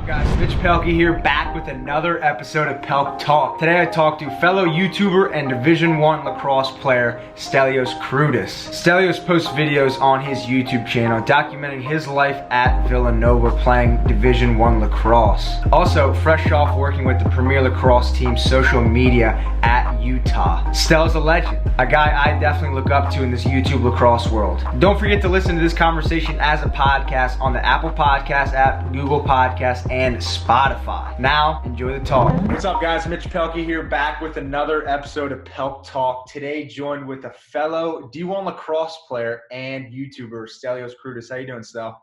Guys, Mitch Pelk here, back with another episode of Pelk Talk. Today I talked to fellow YouTuber and Division I lacrosse player Stelios Kroudis. Stelios posts videos on his YouTube channel documenting his life at Villanova playing Division I lacrosse. Also, fresh off working with the Premier Lacrosse team's social media at Utah. Stel's a legend, a guy I definitely look up to in this YouTube lacrosse world. Don't forget to listen to this conversation as a podcast on the Apple Podcast app, Google Podcast, and Spotify. Now, enjoy the talk. What's up, guys? Mitch Pelk here, back with another episode of Pelk Talk. Today, joined with a fellow D1 lacrosse player and YouTuber, Stelios Kroudis. How you doing, Stel?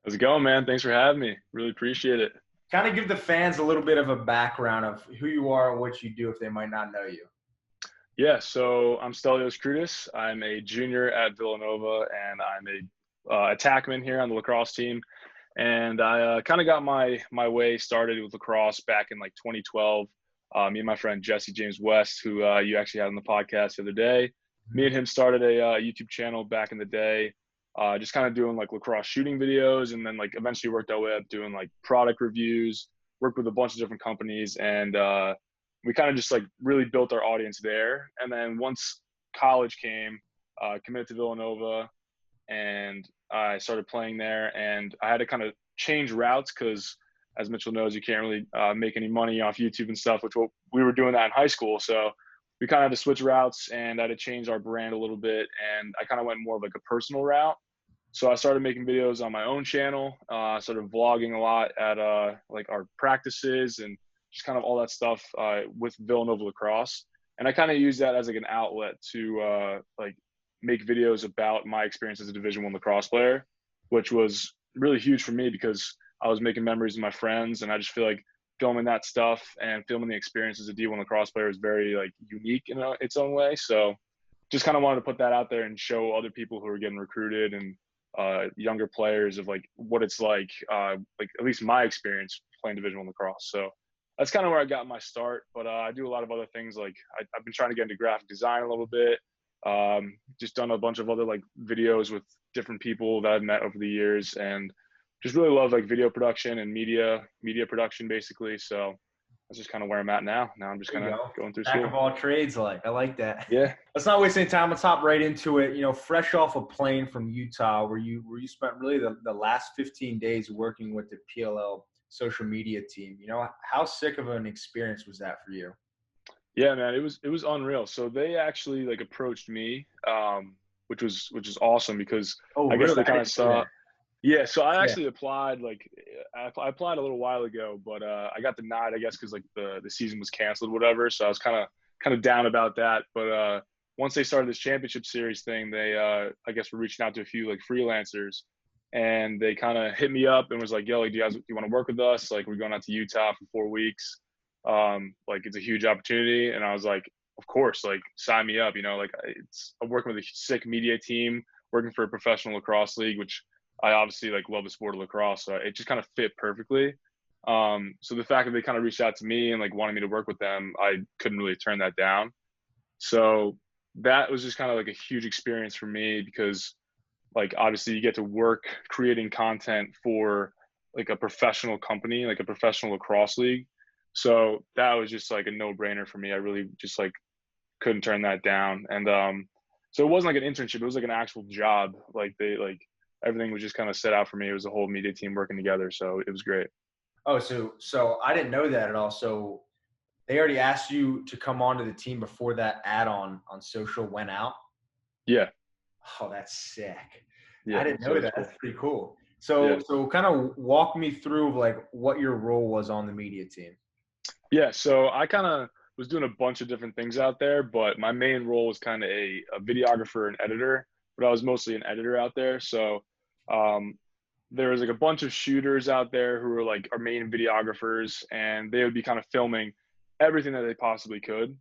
How's it going, man? Thanks for having me. Really appreciate it. Kind of give the fans a little bit of a background of who you are and what you do if they might not know you. Yeah, so I'm Stelios Kroudis. I'm a junior at Villanova, and I'm a attackman here on the lacrosse team. And I kind of got my way started with lacrosse back in like 2012. Me and my friend Jesse James West, who you actually had on the podcast the other day, me and him started a YouTube channel back in the day, just kind of doing like lacrosse shooting videos, and then like eventually worked our way up doing like product reviews, worked with a bunch of different companies, and we kind of just like really built our audience there. And then once college came, committed to Villanova, and I started playing there, and I had to kind of change routes because, as Mitchell knows, you can't really make any money off YouTube and stuff, which we were doing that in high school. So we kind of had to switch routes, and I had to change our brand a little bit, and I kind of went more of like a personal route. So I started making videos on my own channel, started vlogging a lot at like our practices and just kind of all that stuff with Villanova Lacrosse. And I kind of used that as like an outlet to like make videos about my experience as a Division I lacrosse player, which was really huge for me because I was making memories with my friends, and I just feel like filming that stuff and filming the experience as a D1 lacrosse player is very like unique in its own way. So just kind of wanted to put that out there and show other people who are getting recruited and younger players of like what it's like at least my experience playing Division I lacrosse. So that's kind of where I got my start, but I do a lot of other things. Like I've been trying to get into graphic design a little bit. Just done a bunch of other like videos with different people that I've met over the years, and just really love like video production and media production basically. So that's just kind of where I'm at now. Now I'm just kind of going through school. Jack of all trades, I like that. Yeah. Let's not waste any time. Let's hop right into it. You know, fresh off a plane from Utah, where you spent really the last 15 days working with the PLL social media team. You know, how sick of an experience was that for you? Yeah, man, it was unreal. So they actually like approached me, which was awesome because I guess they kind of saw. Yeah, so I actually applied I applied a little while ago, but I got denied, I guess, because like the season was canceled, whatever. So I was kind of down about that. But once they started this championship series thing, they I guess were reaching out to a few like freelancers, and they kind of hit me up and was like, "Yo, like, do you want to work with us? Like, we're going out to Utah for 4 weeks. Like it's a huge opportunity." And I was like, of course, like sign me up, you know, like I'm working with a sick media team, working for a professional lacrosse league, which I obviously like love the sport of lacrosse. So it just kind of fit perfectly. So the fact that they kind of reached out to me and like wanted me to work with them, I couldn't really turn that down. So that was just kind of like a huge experience for me because like, obviously you get to work creating content for like a professional company, like a professional lacrosse league. So that was just like a no-brainer for me. I really just like couldn't turn that down. And so it wasn't like an internship, it was like an actual job. Like everything was just kind of set out for me. It was a whole media team working together, so it was great. Oh, so I didn't know that at all. So they already asked you to come onto the team before that ad on social went out? Yeah. Oh, that's sick. Yeah, I didn't know that. Cool. That's pretty cool. So kind of walk me through like what your role was on the media team. Yeah, so I kind of was doing a bunch of different things out there, but my main role was kind of a videographer and editor, but I was mostly an editor out there. So there was like a bunch of shooters out there who were like our main videographers, and they would be kind of filming everything that they possibly could.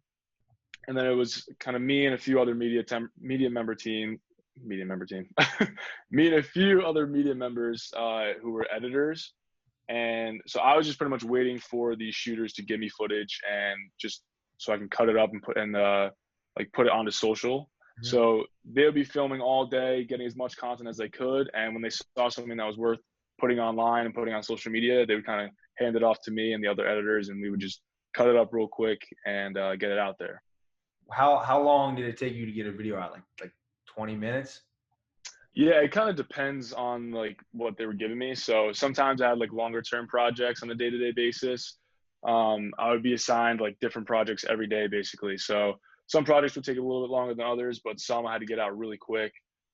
And then it was kind of me and a few other me and a few other media members who were editors. And so I was just pretty much waiting for these shooters to give me footage, and just so I can cut it up and put it onto social. Mm-hmm. So they would be filming all day, getting as much content as they could. And when they saw something that was worth putting online and putting on social media, they would kind of hand it off to me and the other editors, and we would just cut it up real quick and get it out there. How long did it take you to get a video out? Like 20 minutes? Yeah, it kind of depends on like what they were giving me. So sometimes I had like longer term projects on a day-to-day basis. I would be assigned like different projects every day basically. So some projects would take a little bit longer than others, but some I had to get out really quick.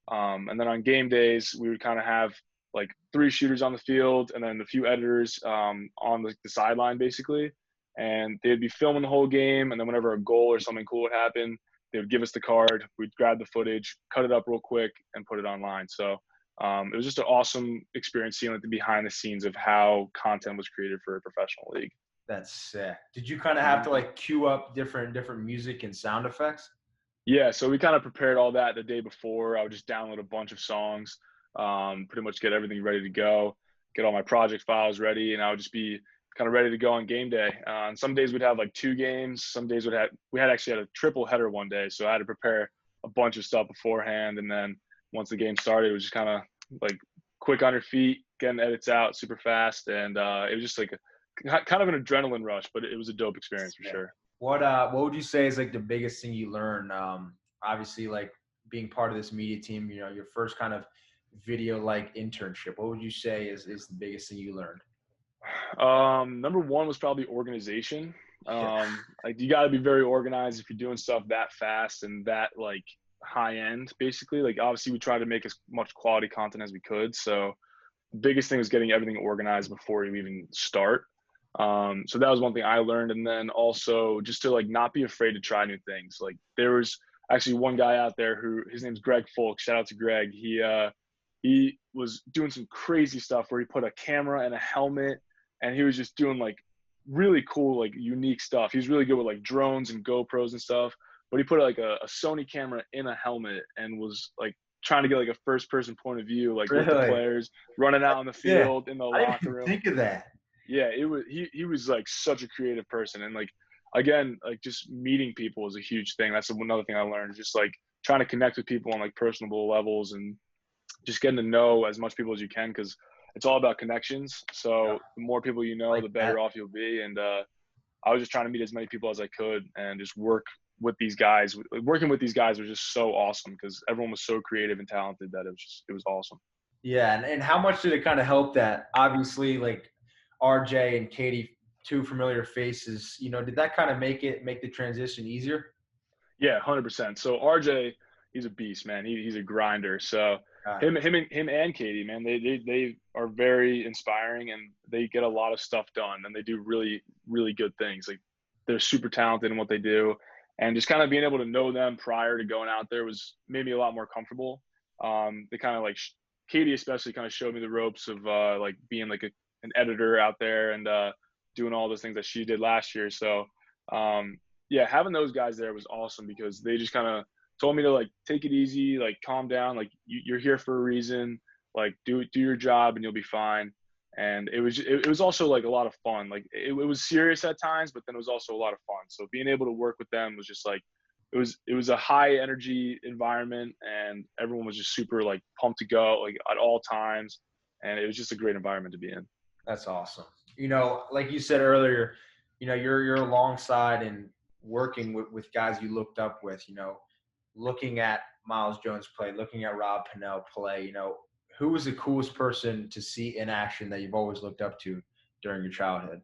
And then on game days, we would kind of have like 3 shooters on the field and then a few editors on the sideline basically. And they'd be filming the whole game. And then whenever a goal or something cool would happen, they would give us the card. We'd grab the footage, cut it up real quick, and put it online. So it was just an awesome experience seeing like the behind the scenes of how content was created for a professional league. That's sick. Did you kind of have to like queue up different music and sound effects? Yeah, so we kind of prepared all that the day before. I would just download a bunch of songs, pretty much get everything ready to go, get all my project files ready, and I would just be kind of ready to go on game day. And some days we'd have like 2 games. Some days we actually had a triple header one day, so I had to prepare a bunch of stuff beforehand. And then once the game started, it was just kind of like quick on your feet, getting edits out super fast, and it was just like kind of an adrenaline rush, but it was a dope experience for sure. What would you say is like the biggest thing you learned? Obviously, like being part of this media team, you know, your first kind of video like internship. What would you say is the biggest thing you learned? Number one was probably organization. Like you got to be very organized if you're doing stuff that fast and that like high end, basically. Like obviously we try to make as much quality content as we could. So the biggest thing was getting everything organized before you even start. So that was one thing I learned. And then also just to like not be afraid to try new things. Like there was actually one guy out there who his name's Greg Folk. Shout out to Greg. He was doing some crazy stuff where he put a camera and a helmet and he was just doing like really cool, like unique stuff. He's really good with like drones and GoPros and stuff, but he put like a Sony camera in a helmet and was like trying to get like a first person point of view, like with the players running out on the field in the locker room. Think of that. Yeah, he was like such a creative person. And like, again, like just meeting people is a huge thing. That's another thing I learned, just like trying to connect with people on like personable levels and just getting to know as much people as you can, because it's all about connections. So the more people you know, the better off you'll be. And I was just trying to meet as many people as I could and just work with these guys. Working with these guys was just so awesome because everyone was so creative and talented that it was awesome. Yeah, and how much did it kind of help that obviously like RJ and Katie, 2 familiar faces, you know, did that kind of make the transition easier? Yeah, 100%. So RJ, he's a beast, man. He's a grinder. So him and Katie, man, they are very inspiring and they get a lot of stuff done and they do really, really good things. Like they're super talented in what they do, and just kind of being able to know them prior to going out there made me a lot more comfortable. They kind of like Katie especially kind of showed me the ropes of like being like an editor out there and doing all those things that she did last year. So yeah, having those guys there was awesome because they just kind of told me to like take it easy, like calm down, like you're here for a reason, like do your job and you'll be fine. And it was also like a lot of fun. Like it was serious at times, but then it was also a lot of fun. So being able to work with them was just like it was a high energy environment and everyone was just super like pumped to go like at all times, and it was just a great environment to be in. That's awesome. You know, like you said earlier, you know, you're alongside and working with guys you looked up with, you know, looking at Miles Jones play, looking at Rob Pennell play, you know, who was the coolest person to see in action that you've always looked up to during your childhood?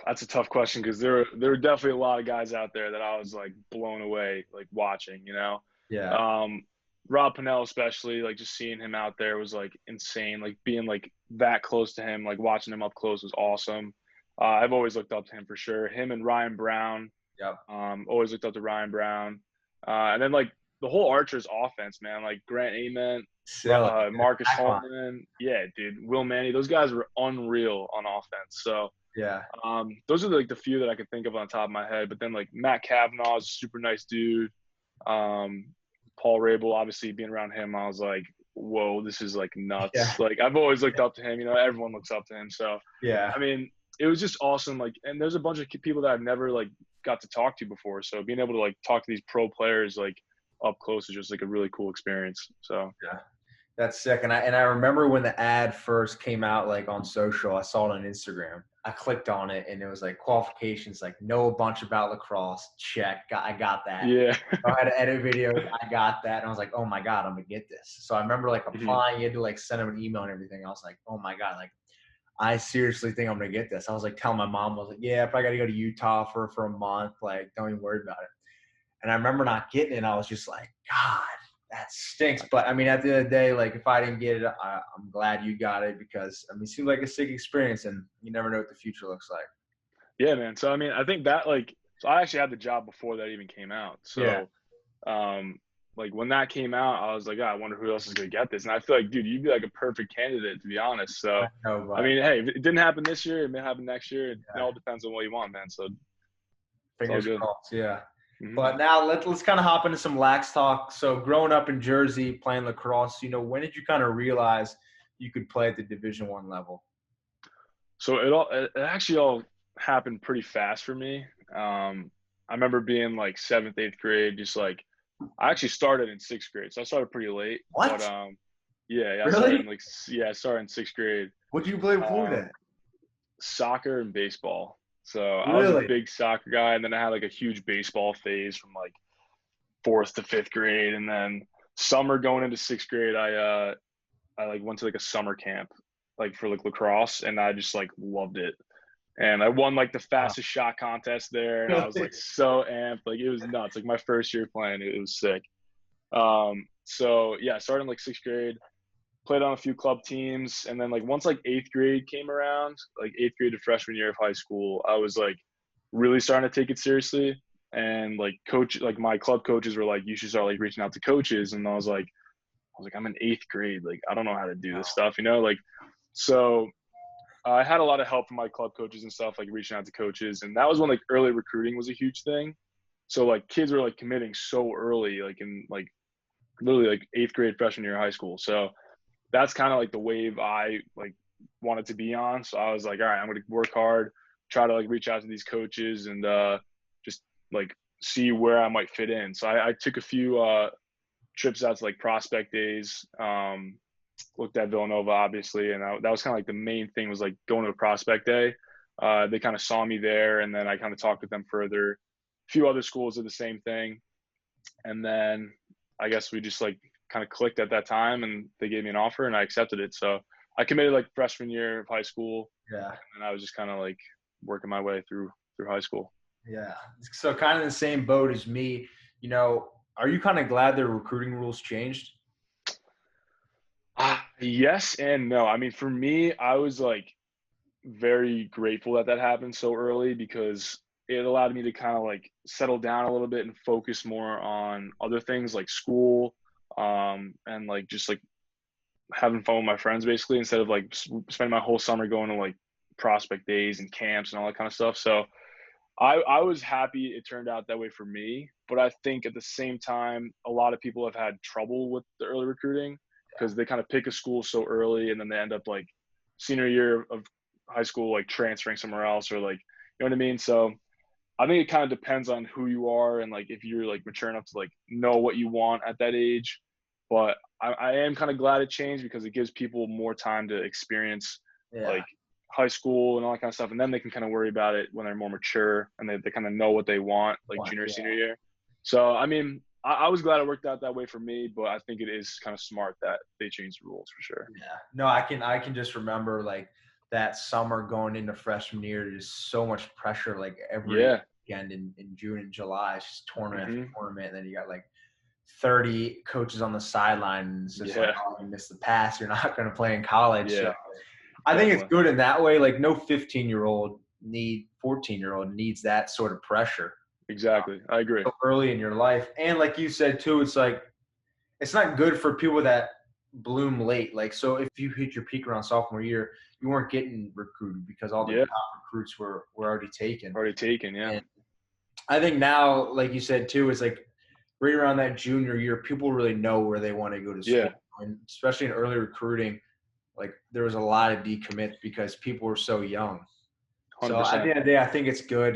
That's a tough question because there were definitely a lot of guys out there that I was like blown away, like watching, you know? Yeah. Rob Pennell especially, like just seeing him out there was like insane. Like being like that close to him, like watching him up close was awesome. I've always looked up to him for sure. Him and Ryan Brown. Yep. Always looked up to Ryan Brown. And then like the whole Archers offense, man, like Grant Ament, Marcus Holman. Yeah, dude. Will Manny. Those guys were unreal on offense. So yeah. Those are like the few that I could think of on the top of my head. But then like Matt Kavanaugh is a super nice dude. Paul Rabel, obviously being around him, I was like, whoa, this is like nuts. Yeah. Like I've always looked up to him, you know, everyone looks up to him. So yeah, I mean, it was just awesome. Like, and there's a bunch of people that I've never like got to talk to before. So being able to like talk to these pro players like up close is just like a really cool experience. So yeah, That's sick. And I remember when the ad first came out, like on social, I saw it on Instagram. I clicked on it and it was like qualifications, like know a bunch about lacrosse. Check. I got that. Yeah. I had to edit videos. I got that. And I was like, oh my God, I'm gonna get this. So I remember like Mhm. applying, you had to like send them an email and everything. I was like, oh my God, like I seriously think I'm gonna get this. I was like telling my mom, I was like, yeah, if I gotta go to Utah for a month, like don't even worry about it. And I remember not getting it. And I was just like, God, that stinks. But I mean, at the end of the day, like if I didn't get it, I'm glad you got it because I mean, it seemed like a sick experience, and you never know what the future looks like. Yeah, man. So I mean, I think that like, so I actually had the job before that even came out. Yeah. So, like when that came out, I was like, oh, I wonder who else is gonna get this. And I feel like, dude, you'd be like a perfect candidate to be honest. So, I know, I but mean, hey, if it didn't happen this year, it may happen next year. It yeah, all depends on what you want, man. So it's all fingers good. crossed. Yeah. Hmm. But now let's kind of hop into some lax talk. So growing up in Jersey, playing lacrosse, when did you kind of realize you could play at the Division I level? So it actually all happened pretty fast for me. I remember being like seventh, eighth grade, just like I actually started in sixth grade, so I started pretty late. But What? yeah, I started Really? in like I started in sixth grade. What did you play before Um, that? Soccer and baseball. So I was a Really? big soccer guy, and then I had like a huge baseball phase from like fourth to fifth grade, and then summer going into sixth grade, I like went to like a summer camp like for like lacrosse, and I just like loved it. And I won like the Wow. fastest shot contest there, and I was like so amped, like it was nuts. Like my first year playing, it was sick. So yeah, I started in like sixth grade, played on a few club teams, and then like once like eighth grade came around, like eighth grade to freshman year of high school, I was like really starting to take it seriously. And like like my club coaches were like, you should start like reaching out to coaches. And I was like, I'm in eighth grade, like I don't know how to do this stuff, like so. I had a lot of help from my club coaches and stuff, like reaching out to coaches, and that was when like early recruiting was a huge thing. So like kids were like committing so early, like in like literally like eighth grade, freshman year of high school. So that's kind of like the wave I like wanted to be on. So I was like, all right, I'm going to work hard, try to like reach out to these coaches and just like see where I might fit in. So I took a few trips out to like prospect days. Looked at Villanova obviously, and that was kind of like the main thing was like going to a prospect day. They kind of saw me there, and then I kind of talked with them further. A few other schools did the same thing, and then I guess we just like kind of clicked at that time, and they gave me an offer, and I accepted it. So I committed like freshman year of high school, Yeah. and I was just kind of like working my way through high school. Yeah. So kind of the same boat as me. Are you kind of glad the recruiting rules changed? Yes and no. I mean, for me, I was like very grateful that that happened so early because it allowed me to kind of like settle down a little bit and focus more on other things like school, and like just like having fun with my friends basically instead of like spending my whole summer going to like prospect days and camps and all that kind of stuff. So I was happy it turned out that way for me, but I think at the same time, a lot of people have had trouble with the early recruiting because they kind of pick a school so early and then they end up like senior year of high school, like transferring somewhere else or like, you know what I mean? So I think it kind of depends on who you are and like if you're like mature enough to like know what you want at that age. But I am kind of glad it changed because it gives people more time to experience Yeah. like high school and all that kind of stuff. And then they can kind of worry about it when they're more mature and they kind of know what they want like junior, Yeah. senior year. So, I mean, I was glad it worked out that way for me, but I think it is kind of smart that they changed the rules for sure. Yeah. No, I can just remember like that summer going into freshman year, just so much pressure, like every Yeah. weekend in June and July, it's just tournament after Hmm. tournament. And then you got like 30 coaches on the sideline. And it's just like, Yeah. oh, you missed the pass. You're not going to play in college. So Yeah. I think it's Definitely. good in that way. Like no 14-year-old needs that sort of pressure Exactly. I agree. so early in your life. And like you said too, it's like, it's not good for people that bloom late. Like, so if you hit your peak around sophomore year, you weren't getting recruited because all the Yeah. top recruits were already taken. Already taken. Yeah. And I think now, like you said too, it's like right around that junior year, people really know where they want to go to school. Yeah. And especially in early recruiting, like there was a lot of decommits because people were so young. So at the 100%. end of the day, I think it's good.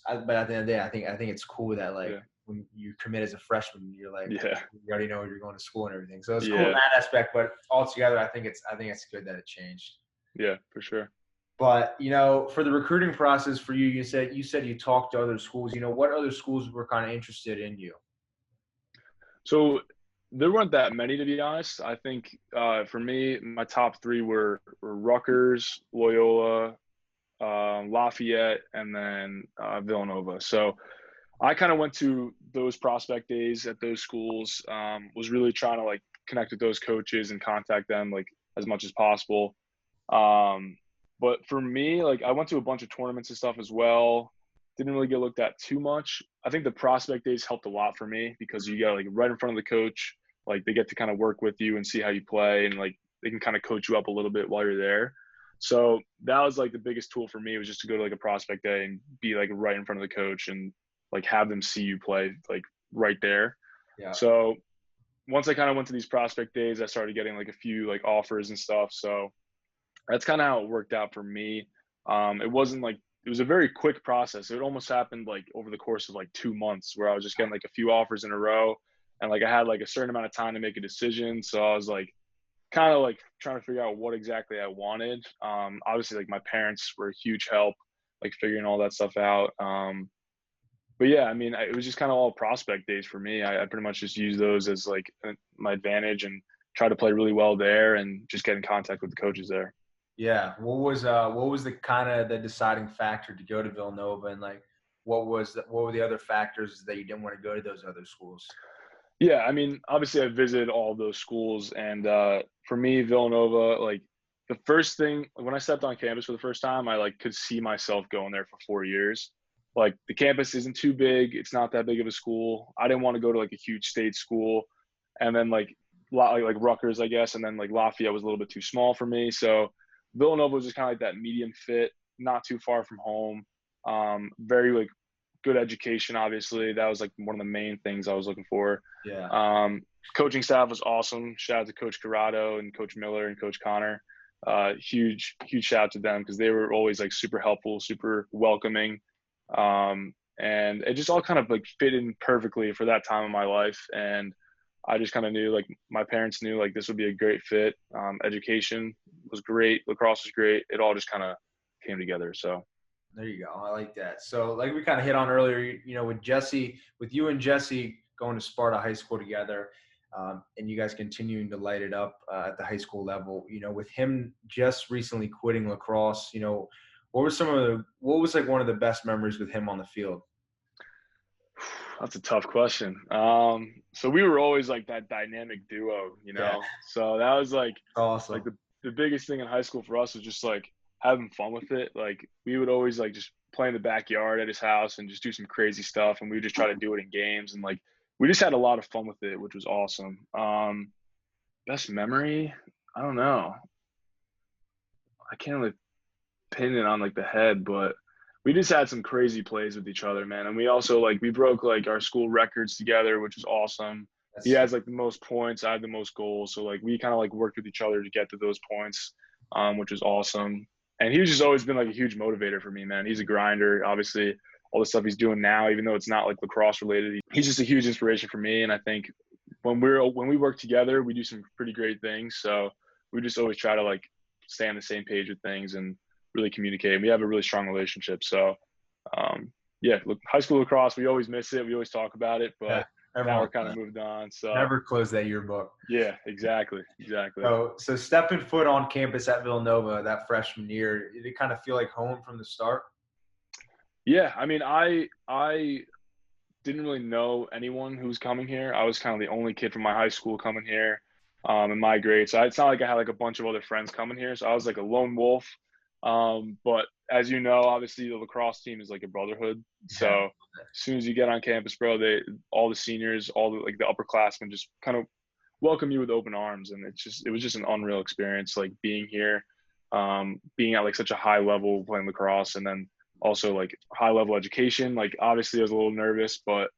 But at the end of the day, I think it's cool that like Yeah. when you commit as a freshman, you're like, Yeah. you already know where you're going to school and everything. So it's cool in Yeah. that aspect, but altogether, I think it's good that it changed. Yeah, for sure. But for the recruiting process for you, you said you talked to other schools. What other schools were kind of interested in you? So there weren't that many, to be honest. I think for me, my top three were Rutgers, Loyola, Lafayette, and then Villanova. So I kind of went to those prospect days at those schools. Was really trying to like connect with those coaches and contact them like as much as possible. But for me, like I went to a bunch of tournaments and stuff as well. Didn't really get looked at too much. I think the prospect days helped a lot for me because you got like right in front of the coach. Like they get to kind of work with you and see how you play, and like they can kind of coach you up a little bit while you're there. So that was like the biggest tool for me was just to go to like a prospect day and be like right in front of the coach and like have them see you play like right there. Yeah. So once I kind of went to these prospect days, I started getting like a few like offers and stuff. So that's kind of how it worked out for me. It wasn't like it was a very quick process. It almost happened like over the course of like 2 months where I was just getting like a few offers in a row, and like I had like a certain amount of time to make a decision. So I was like kind of like trying to figure out what exactly I wanted. Obviously like my parents were a huge help, like figuring all that stuff out. But yeah, I mean, it was just kind of all prospect days for me. I pretty much just used those as like my advantage and try to play really well there and just get in contact with the coaches there. Yeah. What was the kind of the deciding factor to go to Villanova, and like what were the other factors that you didn't want to go to those other schools? Yeah, I mean, obviously I visited all those schools, and for me, Villanova, like the first thing when I stepped on campus for the first time, I like could see myself going there for 4 years. Like the campus isn't too big; it's not that big of a school. I didn't want to go to like a huge state school, and then like Rutgers, I guess, and then like Lafayette was a little bit too small for me. So Villanova was just kind of like that medium fit, not too far from home. Very like good education, obviously. That was like one of the main things I was looking for. Yeah. Coaching staff was awesome. Shout out to Coach Corrado and Coach Miller and Coach Connor. Huge shout out to them because they were always like super helpful, super welcoming. And it just all kind of like fit in perfectly for that time of my life. And I just kind of knew like my parents knew like this would be a great fit. Education was great. Lacrosse was great. It all just kind of came together. So There you go. I like that. So like we kind of hit on earlier, with you and Jesse going to Sparta High School together, and you guys continuing to light it up at the high school level, with him just recently quitting lacrosse, what was like one of the best memories with him on the field? that's a tough question. So we were always like that dynamic duo, Yeah. So that was like Awesome. the biggest thing in high school for us was just like having fun with it. Like we would always like just play in the backyard at his house and just do some crazy stuff, and we would just try to do it in games, and like we just had a lot of fun with it, which was awesome. Best memory? I don't know. I can't really pin it on like the head, but we just had some crazy plays with each other, man. And we also like we broke like our school records together, which was awesome. He has like the most points, I had the most goals. So like we kind of like worked with each other to get to those points, which was awesome. And he's just always been like a huge motivator for me, man. He's a grinder. Obviously, all the stuff he's doing now, even though it's not like lacrosse related, he's just a huge inspiration for me. And I think when we work together, we do some pretty great things. So we just always try to like stay on the same page with things and really communicate. We have a really strong relationship. So yeah, look, high school lacrosse, we always miss it. We always talk about it, but now we're kind of moved on. So never close that yearbook. Yeah, exactly. So stepping foot on campus at Villanova that freshman year, did it kind of feel like home from the start? Yeah, I mean, I didn't really know anyone who was coming here. I was kind of the only kid from my high school coming here, in my grade. So it's not like I had like a bunch of other friends coming here. So I was like a lone wolf. But as you know, obviously the lacrosse team is like a brotherhood. So as soon as you get on campus, bro, all the seniors, all the like the upperclassmen just kind of welcome you with open arms. And it was just an unreal experience, like being here, being at like such a high level playing lacrosse, and then also like high level education. Like obviously I was a little nervous, but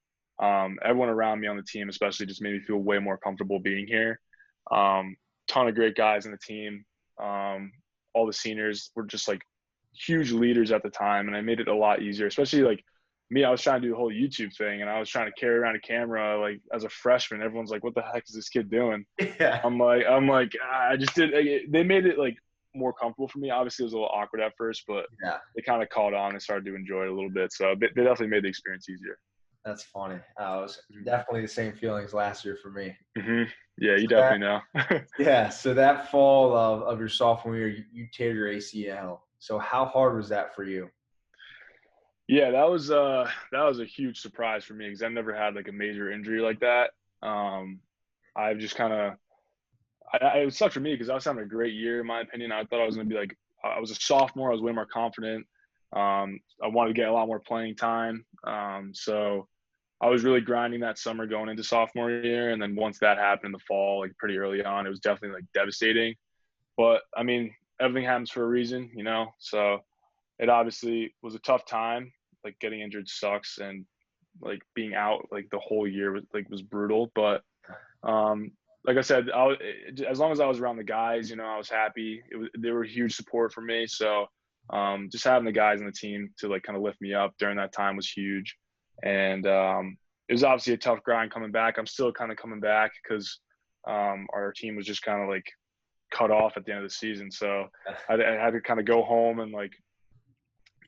everyone around me on the team especially just made me feel way more comfortable being here. Ton of great guys in the team. All the seniors were just like huge leaders at the time, and I made it a lot easier, especially like me, I was trying to do the whole YouTube thing, and I was trying to carry around a camera like as a freshman. Everyone's like, "What the heck is this kid doing?" Yeah. I'm like, I just did. They made it like more comfortable for me. Obviously, it was a little awkward at first, but Yeah. they kind of caught on and started to enjoy it a little bit. So they definitely made the experience easier. That's funny. It was definitely the same feelings last year for me. Hmm. Yeah, you So that, definitely know. yeah. So that fall of your sophomore year, you tear your ACL. So how hard was that for you? Yeah, that was a huge surprise for me because I've never had like a major injury like that. I've just kind of it was sucked for me because I was having a great year in my opinion. I thought I was going to be like I was a sophomore. I was way more confident. I wanted to get a lot more playing time. So I was really grinding that summer going into sophomore year, and then once that happened in the fall, like pretty early on, it was definitely like devastating. But I mean, everything happens for a reason, you know. So it obviously was a tough time. Like getting injured sucks, and like being out like the whole year was brutal. But um, like I said, as long as I was around the guys, you know, I was happy. They were huge support for me. So just having the guys on the team to like kind of lift me up during that time was huge. And it was obviously a tough grind coming back. I'm still kind of coming back because our team was just kind of like cut off at the end of the season. So I had to kind of go home and like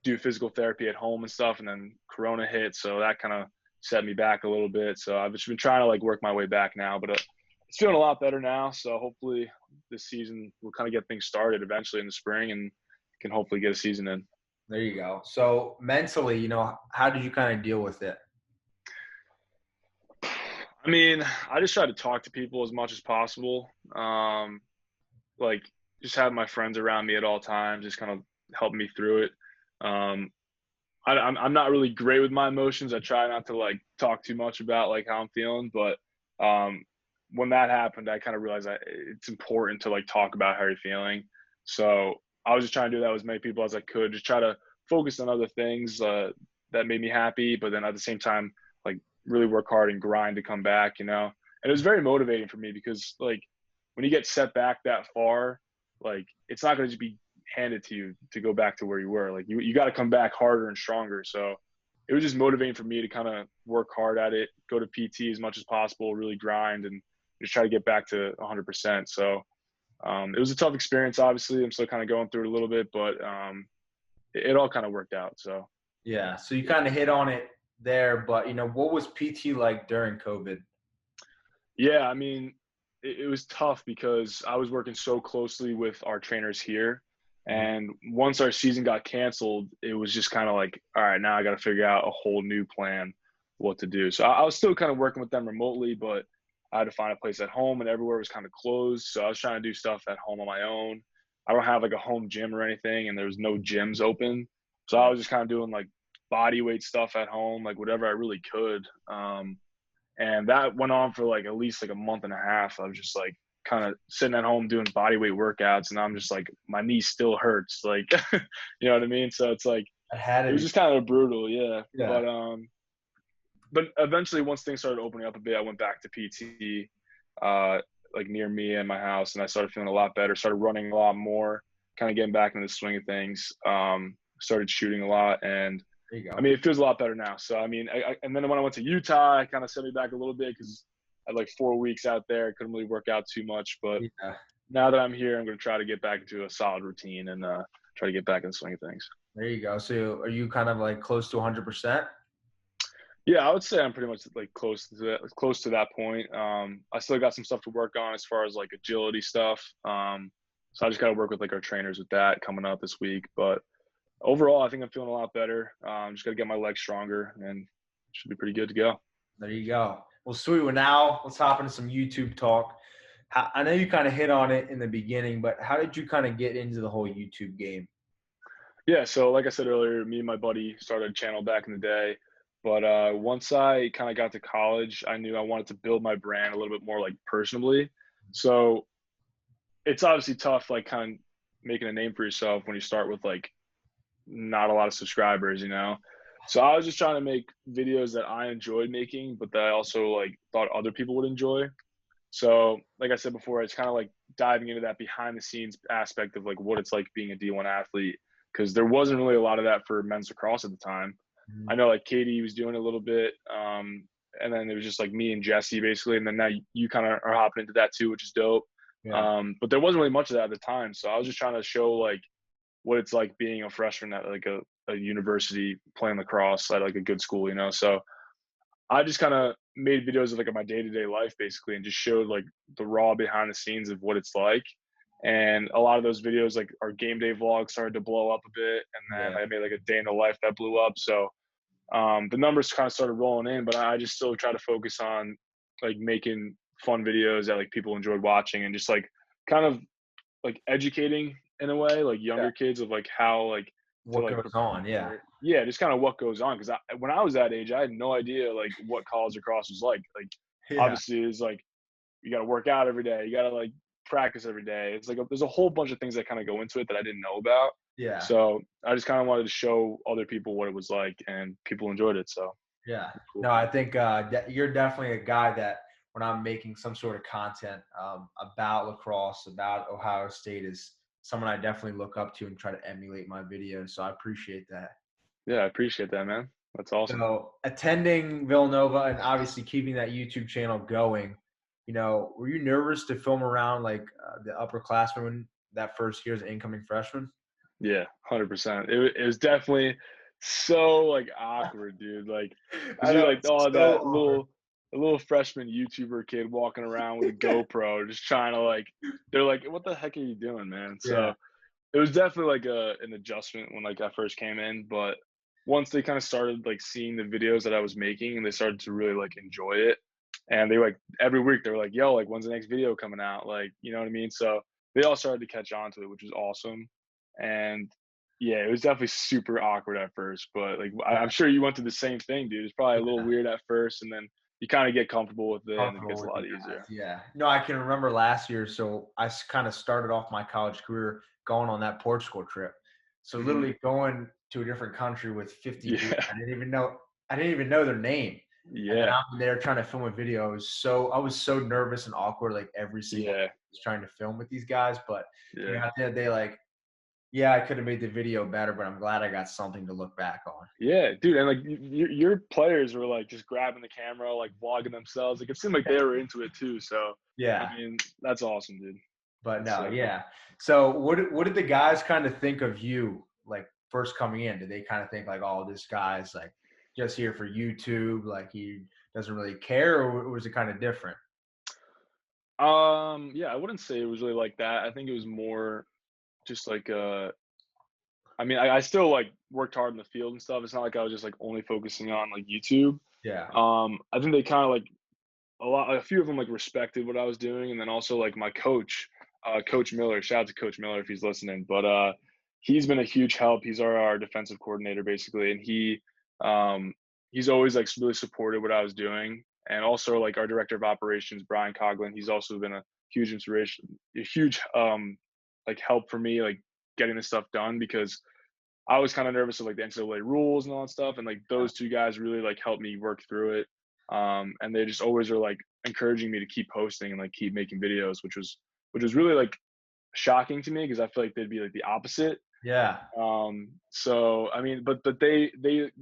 do physical therapy at home and stuff. And then Corona hit. So that kind of set me back a little bit. So I've just been trying to like work my way back now, but it's feeling a lot better now. So hopefully this season we'll kind of get things started eventually in the spring and can hopefully get a season in. There you go. So mentally, how did you kind of deal with it? I mean, I just try to talk to people as much as possible. Like just have my friends around me at all times, just kind of help me through it. Um, I'm not really great with my emotions. I try not to like talk too much about like how I'm feeling, but when that happened, I kind of realized that it's important to like talk about how you're feeling. So I was just trying to do that with as many people as I could, just try to focus on other things that made me happy, but then at the same time, like really work hard and grind to come back, you know. And it was very motivating for me because like when you get set back that far, like it's not going to just be handed to you to go back to where you were. Like you got to come back harder and stronger. So it was just motivating for me to kind of work hard at it, go to PT as much as possible, really grind and just try to get back to 100%. So it was a tough experience. Obviously, I'm still kind of going through it a little bit, but it all kind of worked out. So Yeah. So you kind of hit on it there, but what was PT like during COVID? yeah, I mean, it was tough because I was working so closely with our trainers here. And once our season got canceled, it was just kind of like, all right, now I got to figure out a whole new plan, what to do. So I was still kind of working with them remotely, but I had to find a place at home and everywhere was kind of closed. So I was trying to do stuff at home on my own. I don't have like a home gym or anything, and there was no gyms open. So I was just kind of doing like body weight stuff at home, like whatever I really could. And that went on for like at least like a month and a half. I was just like kind of sitting at home doing body weight workouts, and I'm just like my knee still hurts, like you know what I mean. So it's like I had it it. was just kind of brutal, yeah. Yeah. But eventually once things started opening up a bit, I went back to PT, like near me and my house, and I started feeling a lot better. Started running a lot more, kind of getting back into the swing of things. Started shooting a lot, and There you I go. mean, it feels a lot better now. So, I mean, and then when I went to Utah, I kind of set me back a little bit because I had like 4 weeks out there. I couldn't really work out too much. But Yeah. now that I'm here, I'm going to try to get back into a solid routine and try to get back in the swing of things. There you go. So are you kind of like close to 100%? Yeah, I would say I'm pretty much like close to that point. I still got some stuff to work on as far as like agility stuff. So I just got to work with like our trainers with that coming up this week. But overall, I think I'm feeling a lot better. Just got to get my legs stronger and should be pretty good to go. There you go. Well, sweet. Well, now let's hop into some YouTube talk. I know you kind of hit on it in the beginning, but how did you kind of get into the whole YouTube game? Yeah, so like I said earlier, me and my buddy started a channel back in the day. But once I kind of got to college, I knew I wanted to build my brand a little bit more like personally. So it's obviously tough, like kind of making a name for yourself when you start with like not a lot of subscribers, you know? So I was just trying to make videos that I enjoyed making, but that I also like thought other people would enjoy. So like I said before, it's kind of like diving into that behind the scenes aspect of like what it's like being a D1 athlete, because there wasn't really a lot of that for men's lacrosse at the time. I know like Katie was doing it a little bit. And then it was just like me and Jesse basically. And then now you kind of are hopping into that too, which is dope. Yeah. But there wasn't really much of that at the time. So I was just trying to show like what it's like being a freshman at like a university playing lacrosse at like a good school, you know? So I just kind of made videos of like my day-to-day life basically and just showed like the raw behind the scenes of what it's like. And a lot of those videos, like our game day vlog, started to blow up a bit. And then Yeah. I made like a day in the life that blew up. So the numbers kind of started rolling in, but I just still try to focus on like making fun videos that like people enjoyed watching and just like kind of like educating in a way, like Yeah. younger kids of like how like to What like goes on? Yeah. prepare. Yeah, just kind of what goes on. Because when I was that age, I had no idea like what college lacrosse was like. Like Yeah. obviously, it's like you got to work out every day. You got to like practice every day. It's like there's a whole bunch of things that kind of go into it that I didn't know about. Yeah. So I just kind of wanted to show other people what it was like, and people enjoyed it. So Yeah. cool. No, I think you're definitely a guy that when I'm making some sort of content about lacrosse, about Ohio State, is someone I definitely look up to and try to emulate my videos. So I appreciate that. Yeah, I appreciate that, man. That's awesome. So attending Villanova and obviously keeping that YouTube channel going, were you nervous to film around like the upperclassmen that first year as an incoming freshman? Yeah, 100%. It was definitely so like awkward, dude. Like, cause I you're know like, it's oh, so that awkward. little freshman YouTuber kid walking around with a GoPro, just trying to like. They're like, what the heck are you doing, man? Yeah. So it was definitely like an adjustment when like I first came in, but once they kind of started like seeing the videos that I was making and they started to really like enjoy it, and they like every week they were like, yo, like when's the next video coming out? Like, you know what I mean? So they all started to catch on to it, which was awesome. And yeah, it was definitely super awkward at first, but like I'm sure you went through the same thing, dude. It's probably a little Yeah. weird at first, and then you kind of get comfortable with it, and it Comfortable gets a with you lot guys. easier. Yeah. No, I can remember last year. So I kind of started off my college career going on that Portugal trip. So Hmm. literally going to a different country with 50 dudes. Yeah, I didn't even know their name. And then yeah, I'm there trying to film a video. I was so nervous and awkward like every single yeah, was trying to film with these guys. But yeah. at the end of the day, like, yeah, I could have made the video better, but I'm glad I got something to look back on. Yeah, dude, and like your players were like just grabbing the camera, like vlogging themselves. Like it seemed like they were into it too. So I Yeah. mean, that's awesome, dude. But That's no, sick. yeah. So what did the guys kind of think of you like first coming in? Did they kind of think like, oh, this guy's like just here for YouTube, like he doesn't really care, or was it kind of different? Yeah, I wouldn't say it was really like that. I think it was more just like I mean, I still like worked hard in the field and stuff. It's not like I was just like only focusing on like YouTube. Yeah. I think they kind of like a few of them like respected what I was doing, and then also like my coach, Coach Miller. Shout out to Coach Miller if he's listening. But he's been a huge help. He's our defensive coordinator basically, and he's always like really supported what I was doing. And also like our director of operations, Brian Coughlin. He's also been a huge inspiration, a huge like help for me like getting this stuff done because I was kind of nervous of like the NCAA rules and all that stuff, and like those two guys really like helped me work through it. And they just always are like encouraging me to keep posting and like keep making videos, which was really like shocking to me because I feel like they'd be like the opposite. Yeah. So I mean, but they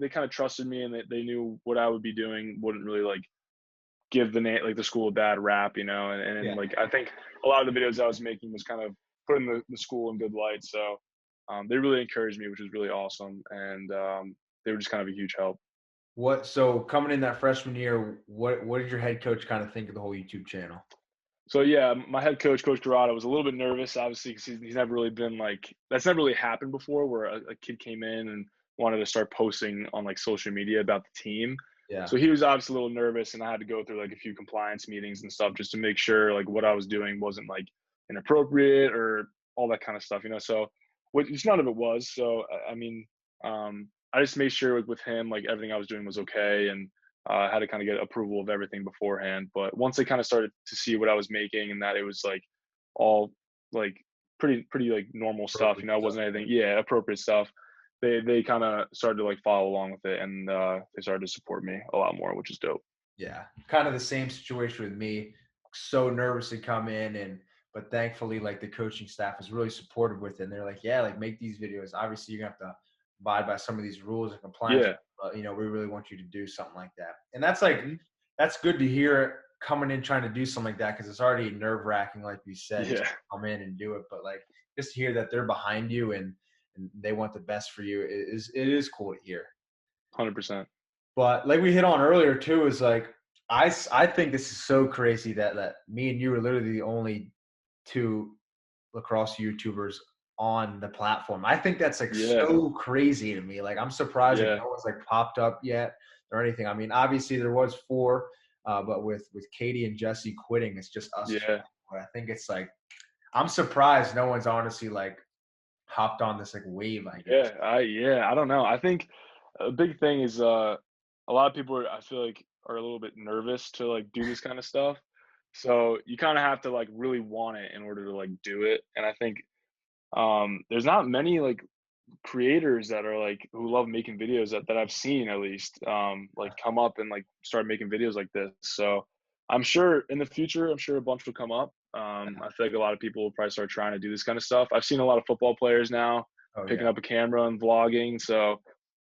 kind of trusted me and they knew what I would be doing wouldn't really like give the name like the school a bad rap, you know. And Yeah. like I think a lot of the videos I was making was kind of putting the school in good light. So they really encouraged me, which was really awesome, and they were just kind of a huge help. So coming in that freshman year, what did your head coach kind of think of the whole YouTube channel? So yeah, my head coach, Coach Kroudis, was a little bit nervous, obviously, because he's never really been like that's never really happened before, where a kid came in and wanted to start posting on like social media about the team. Yeah. So he was obviously a little nervous, and I had to go through like a few compliance meetings and stuff just to make sure like what I was doing wasn't like inappropriate or all that kind of stuff, you know. So which none of it was. So I mean, I just made sure like, with him like everything I was doing was okay, and had to kind of get approval of everything beforehand. But once they kind of started to see what I was making and that it was like all like pretty like normal stuff, you know, it wasn't anything, yeah, appropriate stuff. They kind of started to like follow along with it, and they started to support me a lot more, which is dope. Yeah, kind of the same situation with me. So nervous to come in, but thankfully, like the coaching staff is really supportive with it. And they're like, "Yeah, like make these videos. Obviously, you're gonna have to abide by some of these rules and compliance, Yeah. but we really want you to do something like that. And that's like Mhm. that's good to hear coming in trying to do something like that, because it's already nerve wracking, like you said, just Yeah. to come in and do it. But like just to hear that they're behind you and they want the best for you is cool to hear. 100%. But like we hit on earlier too, is like I think this is so crazy that me and you are literally the only two lacrosse YouTubers on the platform. I think that's like Yeah. so crazy to me. Like I'm surprised like Yeah. no one's like popped up yet or anything. I mean, obviously there was four, but with Katie and Jesse quitting, it's just us two. Yeah. But I think it's like I'm surprised no one's honestly like hopped on this like wave, I guess. I don't know. I think a big thing is a lot of people I feel like are a little bit nervous to like do this kind of stuff. So you kind of have to like really want it in order to like do it. And I think there's not many like creators that are like who love making videos that I've seen at least like come up and like start making videos like this. So I'm sure in the future, I'm sure a bunch will come up. I feel like a lot of people will probably start trying to do this kind of stuff. I've seen a lot of football players now Oh picking yeah. up a camera and vlogging. So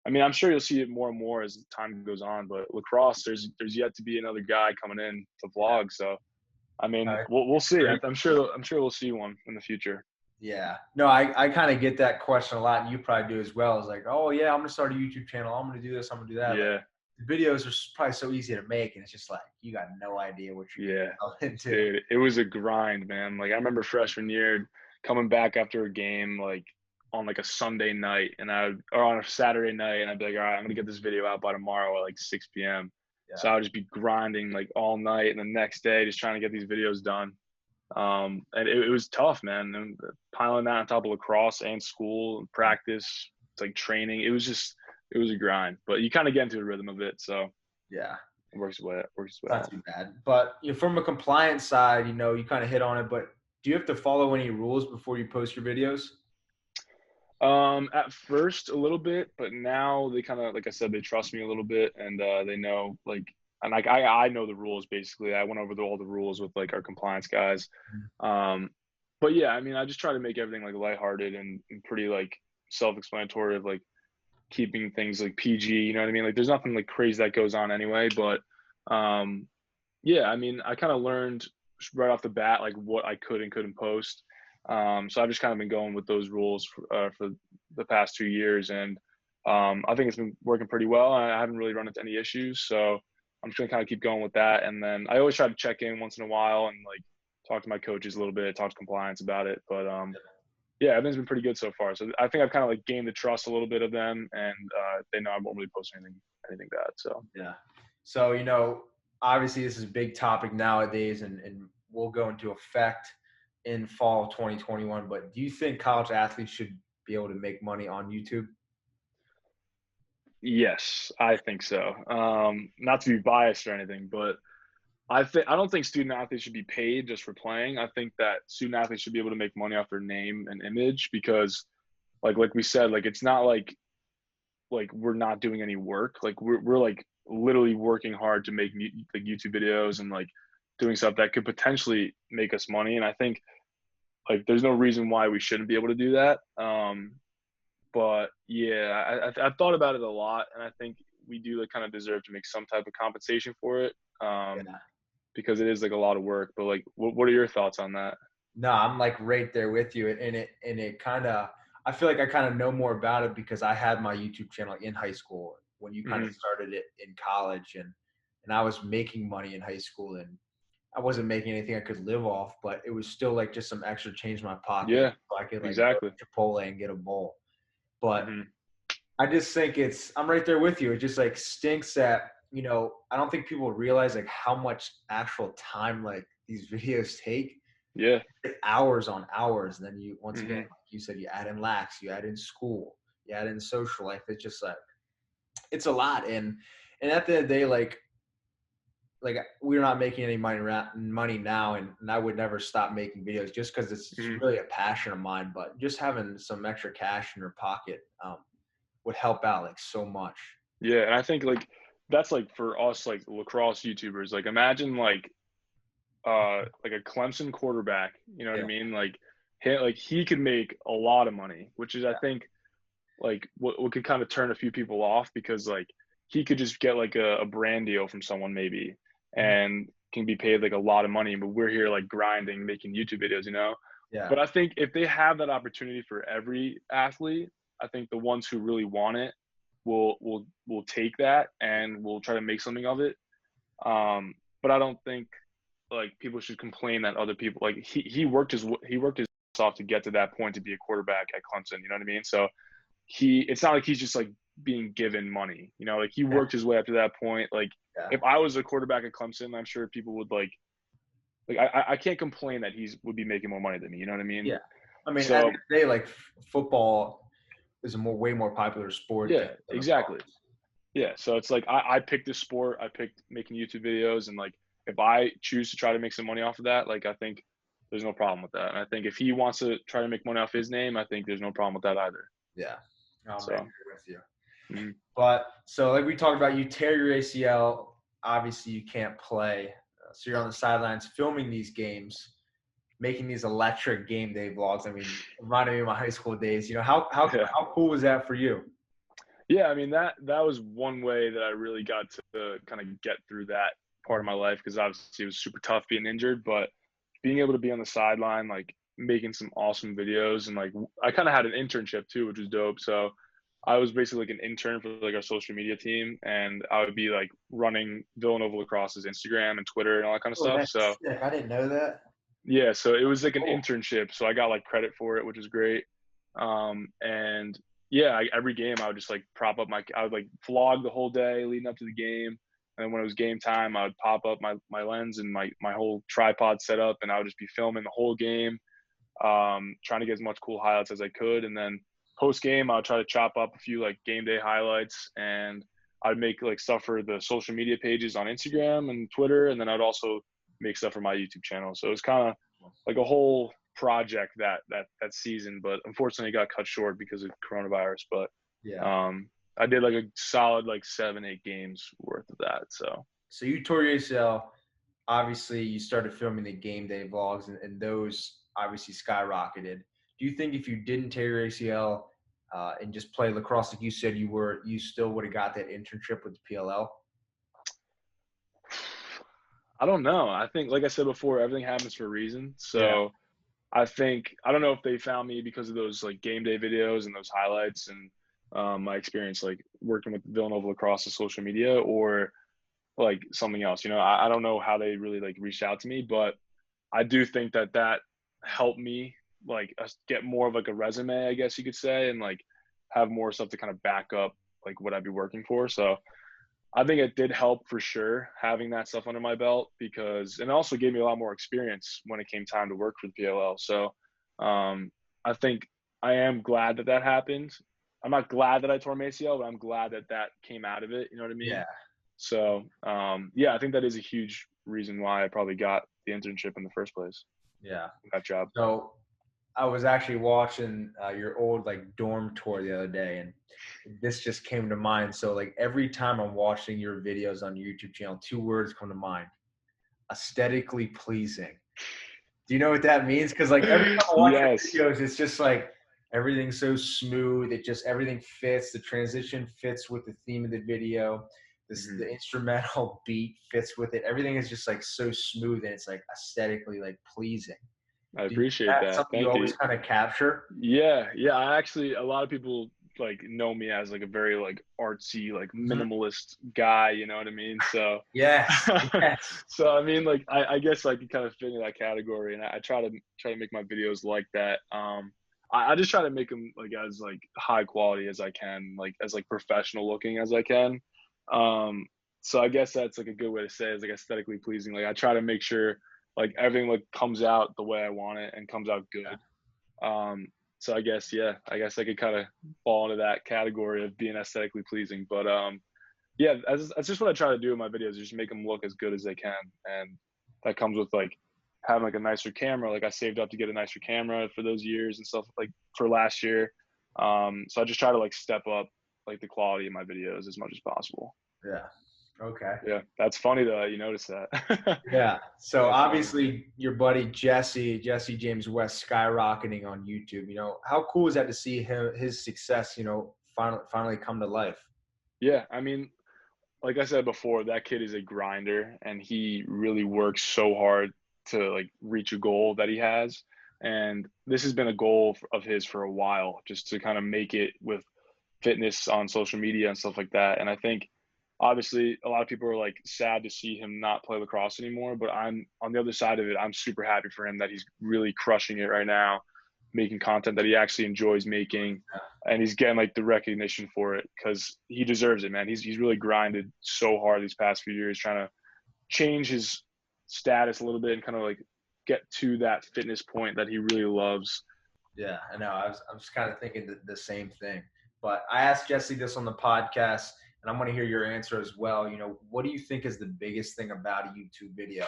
I mean, I'm sure you'll see it more and more as time goes on. But lacrosse, there's yet to be another guy coming in to vlog. So I mean, we'll see. I'm sure we'll see one in the future. Yeah. No, I kind of get that question a lot, and you probably do as well. It's like, oh yeah, I'm gonna start a YouTube channel. I'm gonna do this. I'm gonna do that. Like Yeah. the videos are probably so easy to make, and it's just like you got no idea what you're getting Yeah, yourself into. dude, it was a grind, man. Like I remember freshman year coming back after a game, like on like a Sunday night, or on a Saturday night, and I'd be like, all right, I'm gonna get this video out by tomorrow at like 6 p.m. Yeah. So I would just be grinding like all night, and the next day just trying to get these videos done. And it was tough, man. And piling that on top of lacrosse and school and practice, it's like training. It was a grind, but you kind of get into the rhythm of it, so Yeah. it works its way Not out. too bad. But from a compliance side, you kind of hit on it. But do you have to follow any rules before you post your videos? At first a little bit, but now they kind of, like I said, they trust me a little bit, and they know like, and like I know the rules basically. I went over all the rules with like our compliance guys. Um, but yeah, I mean, I just try to make everything like lighthearted and pretty like self-explanatory of like keeping things like PG. You know what I mean? Like, there's nothing like crazy that goes on anyway. But um, yeah, I mean, I kind of learned right off the bat like what I could and couldn't post. So I've just kind of been going with those rules for the past 2 years, and I think it's been working pretty well. I haven't really run into any issues, so I'm just gonna kind of keep going with that. And then I always try to check in once in a while and like talk to my coaches a little bit, talk to compliance about it. But yeah, everything's been pretty good so far. So I think I've kind of like gained the trust a little bit of them, and they know I won't really post anything bad. So Yeah. So, obviously this is a big topic nowadays and will go into effect in fall 2021. But do you think college athletes should be able to make money on YouTube? yes, I think so. Not to be biased or anything, but I don't think student athletes should be paid just for playing. I think that student athletes should be able to make money off their name and image because like we said, like it's not like we're not doing any work. Like we're like literally working hard to make like YouTube videos and like doing stuff that could potentially make us money. And I think like there's no reason why we shouldn't be able to do that. But yeah, I've thought about it a lot, and I think we do like kind of deserve to make some type of compensation for it. Yeah. Because it is like a lot of work. But like, what are your thoughts on that? No, I'm like right there with you. And it kind of, I feel like I kind of know more about it because I had my YouTube channel in high school when you kind of Hmm. started it in college, and I was making money in high school, and I wasn't making anything I could live off, but it was still like just some extra change in my pocket Yeah, so I could like go exactly. to Chipotle and get a bowl. But Hmm. I just think I'm right there with you. It just like stinks that, I don't think people realize like how much actual time like these videos take, Yeah. like, hours on hours. And then once again, Hmm. like you said, you add in lax, you add in school, you add in social life. It's just like, it's a lot. And at the end of the day, like we're not making any money now, and I would never stop making videos just because it's Hmm. really a passion of mine. But just having some extra cash in your pocket would help out like so much. Yeah, and I think like that's like for us like lacrosse YouTubers. Like imagine like a Clemson quarterback. You know what I Yeah, mean? Like he could make a lot of money, which is I think like what could kind of turn a few people off, because like he could just get like a brand deal from someone maybe Mhm. and can be paid like a lot of money, but we're here like grinding, making YouTube videos, you know? Yeah. But I think if they have that opportunity for every athlete, I think the ones who really want it will take that and will try to make something of it. But I don't think like people should complain that other people, like he worked his ass off to get to that point to be a quarterback at Clemson. You know what I mean? So it's not like he's just like being given money. You know, like he Yeah. worked his way up to that point. Like Yeah. if I was a quarterback at Clemson, I'm sure people would like I can't complain that he's would be making more money than me. You know what I mean? Yeah. I mean, at the end So of the day, like football is a way more popular sport yeah, than exactly. lacrosse. Yeah. So it's like I picked this sport. I picked making YouTube videos, and like if I choose to try to make some money off of that, like I think there's no problem with that. And I think if he wants to try to make money off his name, I think there's no problem with that either. Yeah. No, I'm So right there with you. mhm. But so like we talked about, you tear your ACL, obviously you can't play. So you're on the sidelines filming these games, making these electric game day vlogs. I mean, reminded me of my high school days. You know, Yeah. how cool was that for you? Yeah, I mean that was one way that I really got to kind of get through that part of my life, because obviously it was super tough being injured, but being able to be on the sideline, like making some awesome videos, and like I kind of had an internship too, which was dope. So I was basically like an intern for like our social media team, and I would be like running Villanova Lacrosse's Instagram and Twitter and all that kind of Oh, stuff. that's So sick. I didn't know that. yeah, so it was like an Cool. internship, so I got like credit for it, which was great. And yeah, every game I would just like I would like vlog the whole day leading up to the game, and then when it was game time, I would pop up my lens and my whole tripod set up, and I would just be filming the whole game, trying to get as much cool highlights as I could, and then post game I would try to chop up a few like game day highlights, and I'd make like stuff for the social media pages on Instagram and Twitter, and then I'd also make stuff for my YouTube channel. So it was kind of like a whole project that season, but unfortunately it got cut short because of coronavirus. But Yeah. I did like a solid like 7-8 games worth of that. So So you tore your ACL. Obviously, you started filming the game day vlogs, and those obviously skyrocketed. Do you think if you didn't tear your ACL and just play lacrosse like you said you still would have got that internship with the PLL? I don't know. I think, like I said before, everything happens for a reason. Yeah. So I don't know if they found me because of those like game day videos and those highlights and my experience like working with Villanova Lacrosse social media, or like something else. You know, I don't know how they really like reached out to me, but I do think that helped me like get more of like a resume, I guess you could say, and like have more stuff to kind of back up like what I'd be working for. So I think it did help for sure having that stuff under my belt, because and it also gave me a lot more experience when it came time to work for the PLL. So I think I am glad that happened. I'm not glad that I tore my ACL, but I'm glad that came out of it. You know what I mean? Yeah. So yeah, I think that is a huge reason why I probably got the internship in the first place. Yeah. That job. So I was actually watching your old like dorm tour the other day, and this just came to mind. So like every time I'm watching your videos on your YouTube channel, two words come to mind: aesthetically pleasing. Do you know what that means? Because like every time I watch Yes. your videos, it's just like everything's so smooth. It just everything fits. The transition fits with the theme of the video. Mhm. The instrumental beat fits with it. Everything is just like so smooth, and it's like aesthetically like pleasing. I Is appreciate that that. something you Thank always you. kind of capture? Yeah, yeah. I actually, a lot of people like know me as like a very like artsy, like Mhm. minimalist guy. You know what I mean? So, Yes. Yes. so I mean, like I guess I can kind of fit into that category, and I try to make my videos like that. I just try to make them like as like high quality as I can, like as like professional looking as I can. Um, so I guess that's like a good way to say it, is like aesthetically pleasing. Like I try to make sure like everything like comes out the way I want it and comes out Yeah. good. So I guess, yeah, I guess I could kind of fall into that category of being aesthetically pleasing. But yeah, that's just what I try to do in my videos, is just make them look as good as they can, and that comes with like having like a nicer camera. Like I saved up to get a nicer camera for those years and stuff, like for last year. So I just try to like step up like the quality of my videos as much as possible. Yeah. Okay. Yeah, that's funny though. You noticed that. Yeah. So That's funny. obviously your buddy Jesse James West skyrocketing on YouTube. How cool is that to see his success, finally come to life? Yeah, I mean, like I said before, that kid is a grinder, and he really works so hard to like reach a goal that he has. And this has been a goal of his for a while, just to kind of make it with fitness on social media and stuff like that. And I think obviously a lot of people are like sad to see him not play lacrosse anymore, but I'm on the other side of it. I'm super happy for him that he's really crushing it right now, making content that he actually enjoys making, and he's getting like the recognition for it because he deserves it, man. He's really grinded so hard these past few years trying to change his status a little bit and kind of like get to that fitness point that he really loves. Yeah, I know. I'm just kind of thinking the same thing. But I asked Jesse this on the podcast, and I'm going to hear your answer as well. What do you think is the biggest thing about a YouTube video?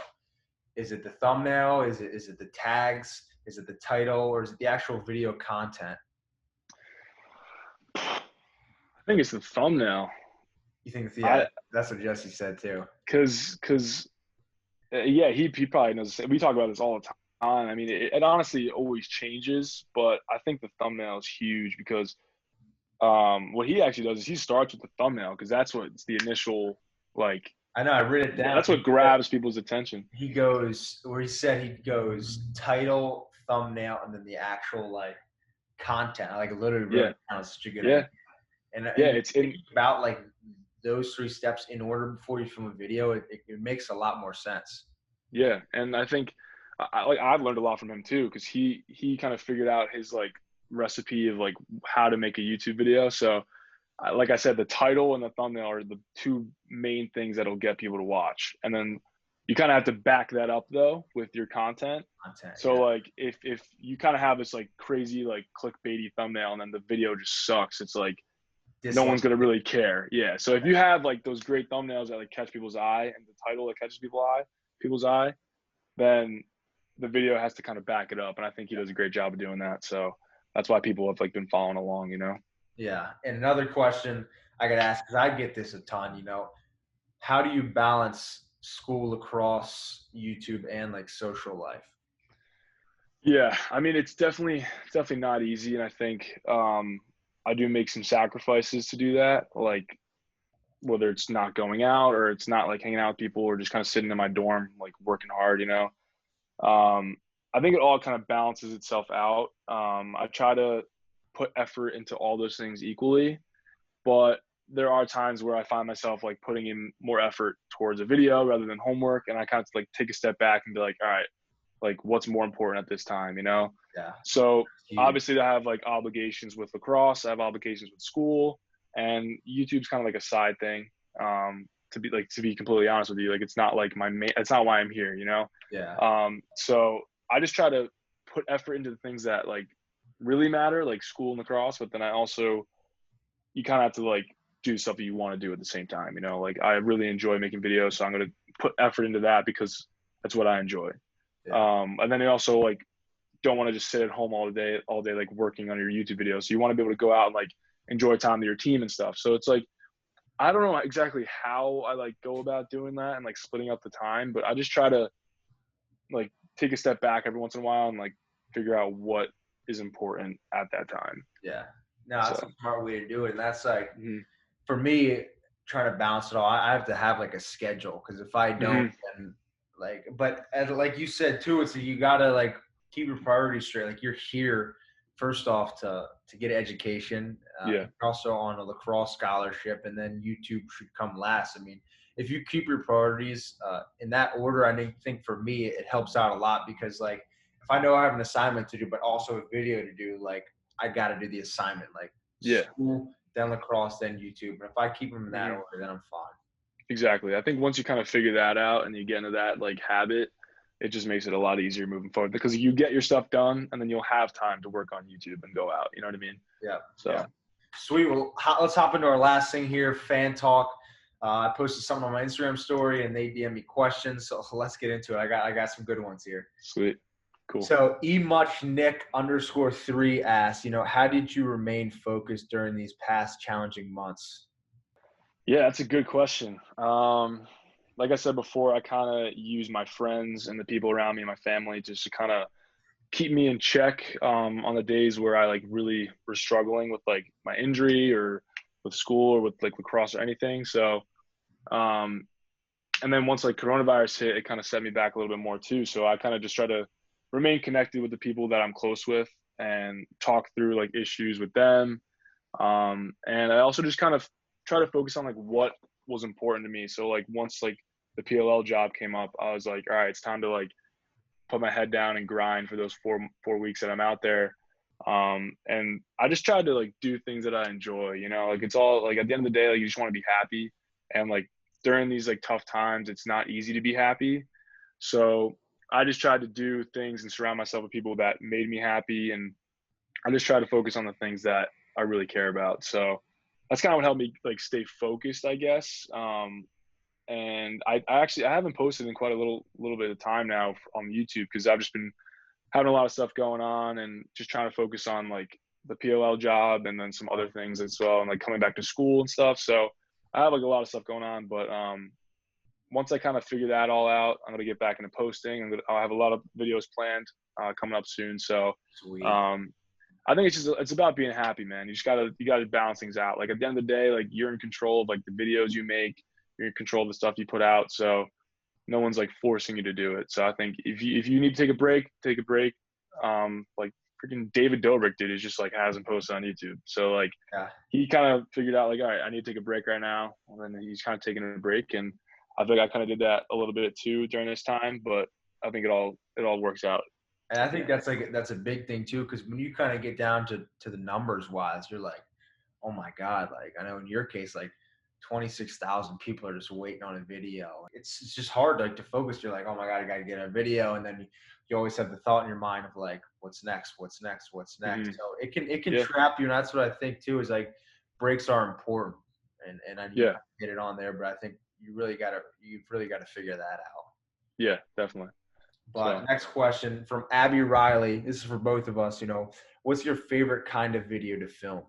Is it the thumbnail? Is it the tags? Is it the title? Or is it the actual video content? I think it's the thumbnail. You think that's what Jesse said too. Because yeah, he probably knows. We talk about this all the time. I mean, it honestly always changes, but I think the thumbnail is huge because what he actually does is he starts with the thumbnail because that's what's the initial like. I know. I written it down. That's what grabs people's attention. He goes where he said he goes title, thumbnail, and then the actual like content. I like literally wrote it down. It's such a good idea. And it's about like those 3 steps in order before you film a video. It makes a lot more sense. Yeah, and I think I've learned a lot from him too because he kind of figured out his like recipe of like how to make a YouTube video. So like I said, the title and the thumbnail are the 2 main things that'll get people to watch. And then you kind of have to back that up though with your content. So like if you kind of have this like crazy like clickbaity thumbnail and then the video just sucks, it's like no one's going to really care. Yeah. So if you have like those great thumbnails that like catch people's eye and the title that catches people's eye, then the video has to kind of back it up. And I think he does a great job of doing that. So that's why people have like been following along, Yeah. And another question I got to ask, because I get this a ton, how do you balance school, lacrosse, YouTube, and like social life? Yeah. I mean, it's definitely not easy. And I think I do make some sacrifices to do that. Like whether it's not going out or it's not like hanging out with people or just kind of sitting in my dorm, like working hard, I think it all kind of balances itself out. I try to put effort into all those things equally, but there are times where I find myself like putting in more effort towards a video rather than homework. And I kind of like take a step back and be like, all right, like what's more important at this time, Yeah. So obviously I have like obligations with lacrosse, I have obligations with school, and YouTube's kind of like a side thing. To be completely honest with you, like it's not like it's not why I'm here, Yeah. So I just try to put effort into the things that like really matter, like school and lacrosse, but then you kind of have to like do stuff that you want to do at the same time, like I really enjoy making videos, so I'm going to put effort into that because that's what I enjoy. Yeah. And then you also like don't want to just sit at home all day like working on your YouTube videos. So you want to be able to go out and like enjoy time with your team and stuff. So it's like I don't know exactly how I like go about doing that and like splitting up the time, but I just try to like take a step back every once in a while and like figure out what is important at that time. Yeah. No, that's a smart way to do it. And that's like, for me, trying to balance it all, I have to have like a schedule. Cause if I don't, then like, but like you said too, it's you gotta like keep your priorities straight. Like you're here first off to get education. You're also on a lacrosse scholarship, and then YouTube should come last. I mean, if you keep your priorities in that order, I think for me it helps out a lot because like if I know I have an assignment to do, but also a video to do, like I got to do the assignment, like school, then lacrosse, then YouTube. And if I keep them in that order, then I'm fine. Exactly. I think once you kind of figure that out and you get into that like habit, it just makes it a lot easier moving forward because you get your stuff done and then you'll have time to work on YouTube and go out. You know what I mean? Yeah. So sweet. Well, let's hop into our last thing here, fan talk. I posted something on my Instagram story and they DM me questions. So let's get into it. I got some good ones here. Sweet. Cool. So emuchnick_3 asks, how did you remain focused during these past challenging months? Yeah, that's a good question. Like I said before, I kind of use my friends and the people around me, my family, just to kind of keep me in check on the days where I like really were struggling with like my injury or with school or with like lacrosse or anything. So, um, and then once like coronavirus hit, it kind of set me back a little bit more too. So I kind of just try to remain connected with the people that I'm close with and talk through like issues with them. And I also just kind of try to focus on like what was important to me. So like once like the PLL job came up, I was like, all right, it's time to like put my head down and grind for those four weeks that I'm out there. And I just tried to like do things that I enjoy, you know, like it's all like at the end of the day, like you just want to be happy. And like during these like tough times, it's not easy to be happy. So I just tried to do things and surround myself with people that made me happy. And I just try to focus on the things that I really care about. So that's kind of what helped me like stay focused, I guess. And I haven't posted in quite a little bit of time now on YouTube because I've just been having a lot of stuff going on and just trying to focus on like the PLL job and then some other things as well, and like coming back to school and stuff. So I have like a lot of stuff going on, but once I kind of figure that all out, I'm gonna get back into posting, and I'll have a lot of videos planned coming up soon. So Sweet. I think it's about being happy, man. You gotta balance things out. Like at the end of the day, like you're in control of like the videos you make, you're in control of the stuff you put out. So no one's like forcing you to do it. So I think if you need to take a break, take a break. Like freaking David Dobrik, dude, is just like hasn't posted on YouTube. So like Yeah. he kind of figured out like, all right, I need to take a break right now. And then he's kind of taking a break. And I think I kind of did that a little bit too during this time, but I think it all works out. And I think that's a big thing too, because when you kind of get down to the numbers wise, you're like, oh my God, like I know in your case, like 26,000 people are just waiting on a video. It's just hard like to focus. You're like, oh my God, I got to get a video, and then you always have the thought in your mind of like, what's next, what's next, what's next. Mm-hmm. So it can Yeah. trap you, and that's what I think too. Is like breaks are important, and I Yeah. get it on there, but I think you've really got to figure that out. Yeah, definitely. But next question from Abby Riley. This is for both of us. You know, what's your favorite kind of video to film?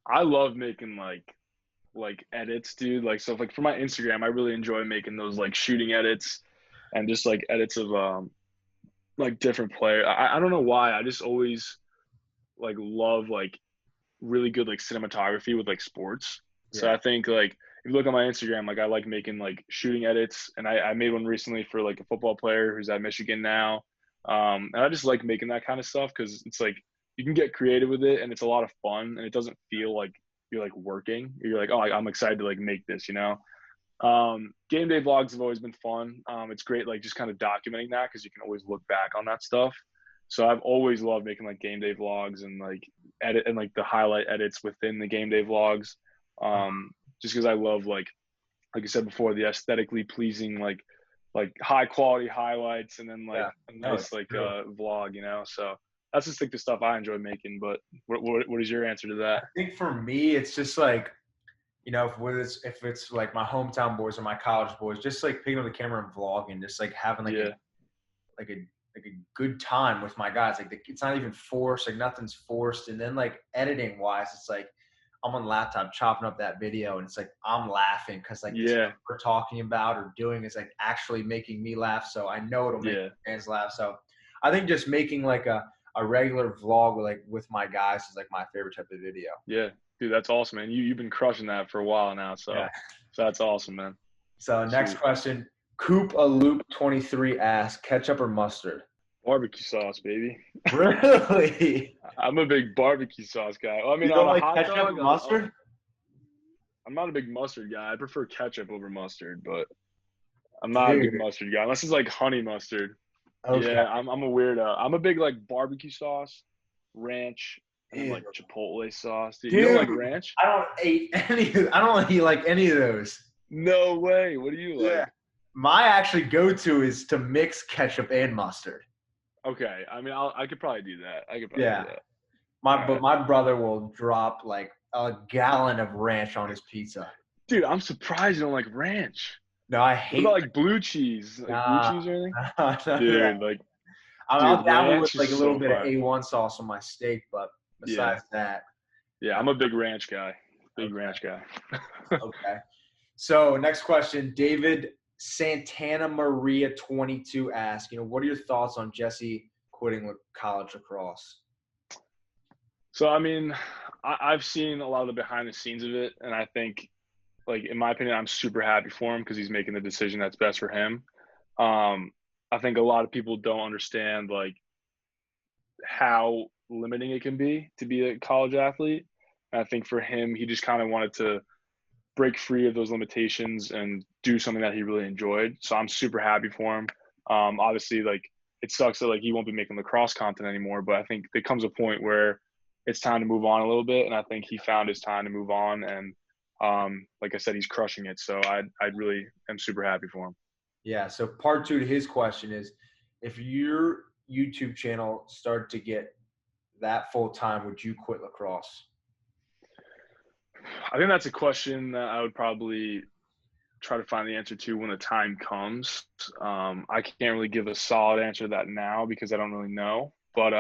I love making like edits, dude. Like so like for my Instagram, I really enjoy making those like shooting edits and just like edits of like different players. I don't know why. I just always like love like really good like cinematography with like sports. So Yeah. I think like if you look on my Instagram, like I like making like shooting edits, and I made one recently for like a football player who's at Michigan now. And I just like making that kind of stuff because it's like you can get creative with it and it's a lot of fun, and it doesn't feel like you're like working. You're like, oh, I'm excited to like make this, you know. Game day vlogs have always been fun. It's great like just kind of documenting that because you can always look back on that stuff. So I've always loved making like game day vlogs and like edit and like the highlight edits within the game day vlogs. Just because I love like I said before, the aesthetically pleasing like high quality highlights and then like a nice like vlog, you know. So that's just like the stuff I enjoy making. But what is your answer to that? I think for me, it's just like, you know, if it's like my hometown boys or my college boys, just like picking up the camera and vlogging, just like having like a good time with my guys. Like it's not even forced, like nothing's forced. And then like editing wise, it's like I'm on the laptop chopping up that video, and it's like I'm laughing because like this thing we're talking about or doing is like actually making me laugh. So I know it'll make fans laugh. So I think just making like a regular vlog with my guys is like my favorite type of video. Yeah, dude, that's awesome, man. You've been crushing that for a while now, so that's awesome, man. So next question, Coop a Loop 23 asks, ketchup or mustard? Barbecue sauce, baby. Really? I'm a big barbecue sauce guy. Well, I mean, you don't on like a hot ketchup dog, and mustard? I'm not a big mustard guy. I prefer ketchup over mustard, but I'm not a big mustard guy unless it's like honey mustard. Okay. Yeah, I'm a weirdo. I'm a big like barbecue sauce, ranch, and like Chipotle sauce. Dude, you don't like ranch? I don't eat like any of those. No way. What do you like? Yeah. My actually go-to is to mix ketchup and mustard. Okay. I mean, I could probably do that. I could probably do that. But my brother will drop like a gallon of ranch on his pizza. Dude, I'm surprised you don't like ranch. No, I hate. What about like blue cheese? Like blue cheese or anything? Dude, like. I'll dabble with like a little bit of A1 sauce on my steak, but besides that. Yeah, I'm a big ranch guy. Ranch guy. Okay. So next question, David Santana Maria 22 asks, what are your thoughts on Jesse quitting college lacrosse? So, I mean, I've seen a lot of the behind the scenes of it, and I think, like, in my opinion, I'm super happy for him because he's making the decision that's best for him. I think a lot of people don't understand, like, how limiting it can be to be a college athlete. And I think for him, he just kind of wanted to break free of those limitations and do something that he really enjoyed. So I'm super happy for him. Obviously, like, it sucks that like he won't be making lacrosse content anymore, but I think there comes a point where it's time to move on a little bit, and I think he found his time to move on. And like I said, he's crushing it. So I really am super happy for him. Yeah. So part two to his question is, if your YouTube channel started to get that full time, would you quit lacrosse? I think that's a question that I would probably try to find the answer to when the time comes. I can't really give a solid answer to that now because I don't really know. But